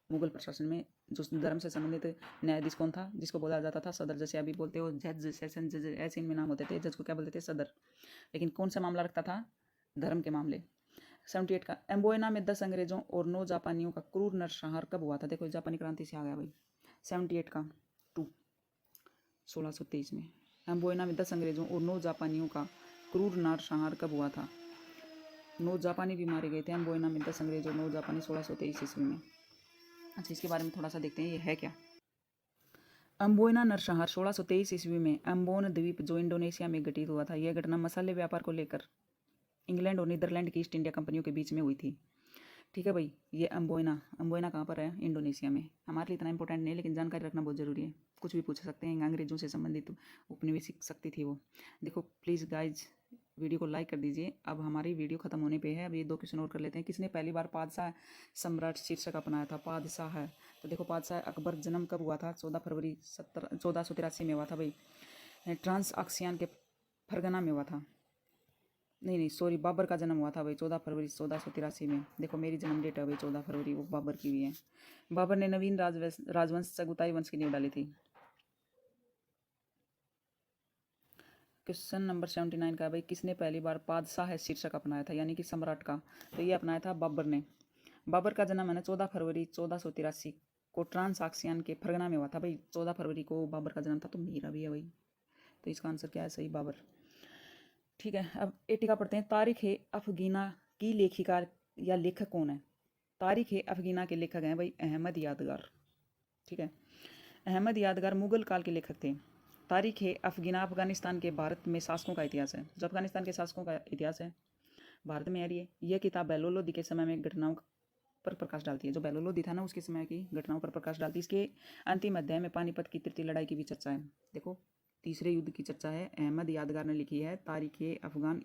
मुगल प्रशासन में जो धर्म से संबंधित न्यायाधीश कौन था, जिसको बोला जाता था सदर। जैसे अभी बोलते हो जज, सेशन जज, ऐसे इनमें नाम होते थे। जज को क्या बोलते थे? सदर। लेकिन कौन सा मामला रखता था? धर्म के मामले। 78 का, एम्बोयना में 10 अंग्रेजों और 9 जापानियों का क्रूर नरसंहार कब हुआ था? देखो जापानी क्रांति से आ गया भाई। 78 का 2 1623 में एम्बोयना में 10 अंग्रेजों और 9 जापानियों का क्रूर नरसंहार कब हुआ था? 9 जापानी भी मारे गए थे एम्बोयना में, 10 अंग्रेज और 9 जापानी 1623 ईस्वी में। अच्छा, इसके बारे में थोड़ा सा देखते हैं, ये है क्या? एम्बोयना नरसंहार 1623 ईस्वी में एम्बोन द्वीप जो इंडोनेशिया में घटित हुआ था। यह घटना मसाले व्यापार को लेकर इंग्लैंड और नीदरलैंड की ईस्ट इंडिया कंपनियों के बीच में हुई थी। ठीक है भाई। ये एम्बोयना कहाँ पर है? इंडोनेशिया में। हमारे लिए इतना इंपॉर्टेंट नहीं, लेकिन जानकारी रखना बहुत ज़रूरी है। कुछ भी पूछ सकते हैं, अंग्रेजों से संबंधित औपनिवेशिक शक्ति थी वो। देखो प्लीज़ गाइज, वीडियो को लाइक कर दीजिए। अब हमारी वीडियो खत्म होने पे है। अब ये 2 क्वेश्चन और कर लेते हैं। किसने पहली बार पादशाह सम्राट शीर्षक अपनाया था? पादशाह है तो देखो, पादशाह अकबर जन्म कब हुआ था? 14 फरवरी 1483 में हुआ था भाई। ट्रांस आक्सियन के फरगना में हुआ था। नहीं सॉरी, बाबर का जन्म हुआ था भाई 14 फरवरी 1483 में। देखो मेरी जन्म डेट है भाई 14 फरवरी, वो बाबर की भी है। बाबर ने नवीन राजवंश चगताई वंश की नींव डाली थी। क्वेश्चन नंबर 79 का भाई, किसने पहली बार पादशाह शीर्षक अपनाया था, यानी कि सम्राट का? तो ये अपनाया था बाबर ने। बाबर का जन्म है ना 14 फरवरी 1483 को ट्रांस आक्सियन के फरगना में हुआ था भाई। 14 फरवरी को बाबर का जन्म था, तो मेरा भी है भाई। तो इसका आंसर क्या है? सही, बाबर। ठीक है, अब 80 का पढ़ते हैं। तारिख ए अफगीना की लेखिका या लेखक कौन है? तारिख ए अफगीना के लेखक हैं भाई अहमद यादगार। ठीक है, अहमद यादगार मुगल काल के लेखक थे। तारिख ए अफगीना अफगानिस्तान के भारत में शासकों का इतिहास है। जो अफगानिस्तान के शासकों का इतिहास है भारत में आ रही है। यह किताब बेलोलो लोदी के समय में घटनाओं पर प्रकाश डालती है। जो बेलोलो लोदी था ना, उसके समय की घटनाओं पर प्रकाश डालती है। इसके अंतिम अध्याय में पानीपत की तृतीय लड़ाई की भी चर्चा है। देखो तीसरे युद्ध की चर्चा है। अहमद यादगार ने लिखी है तारीख ए अफगान।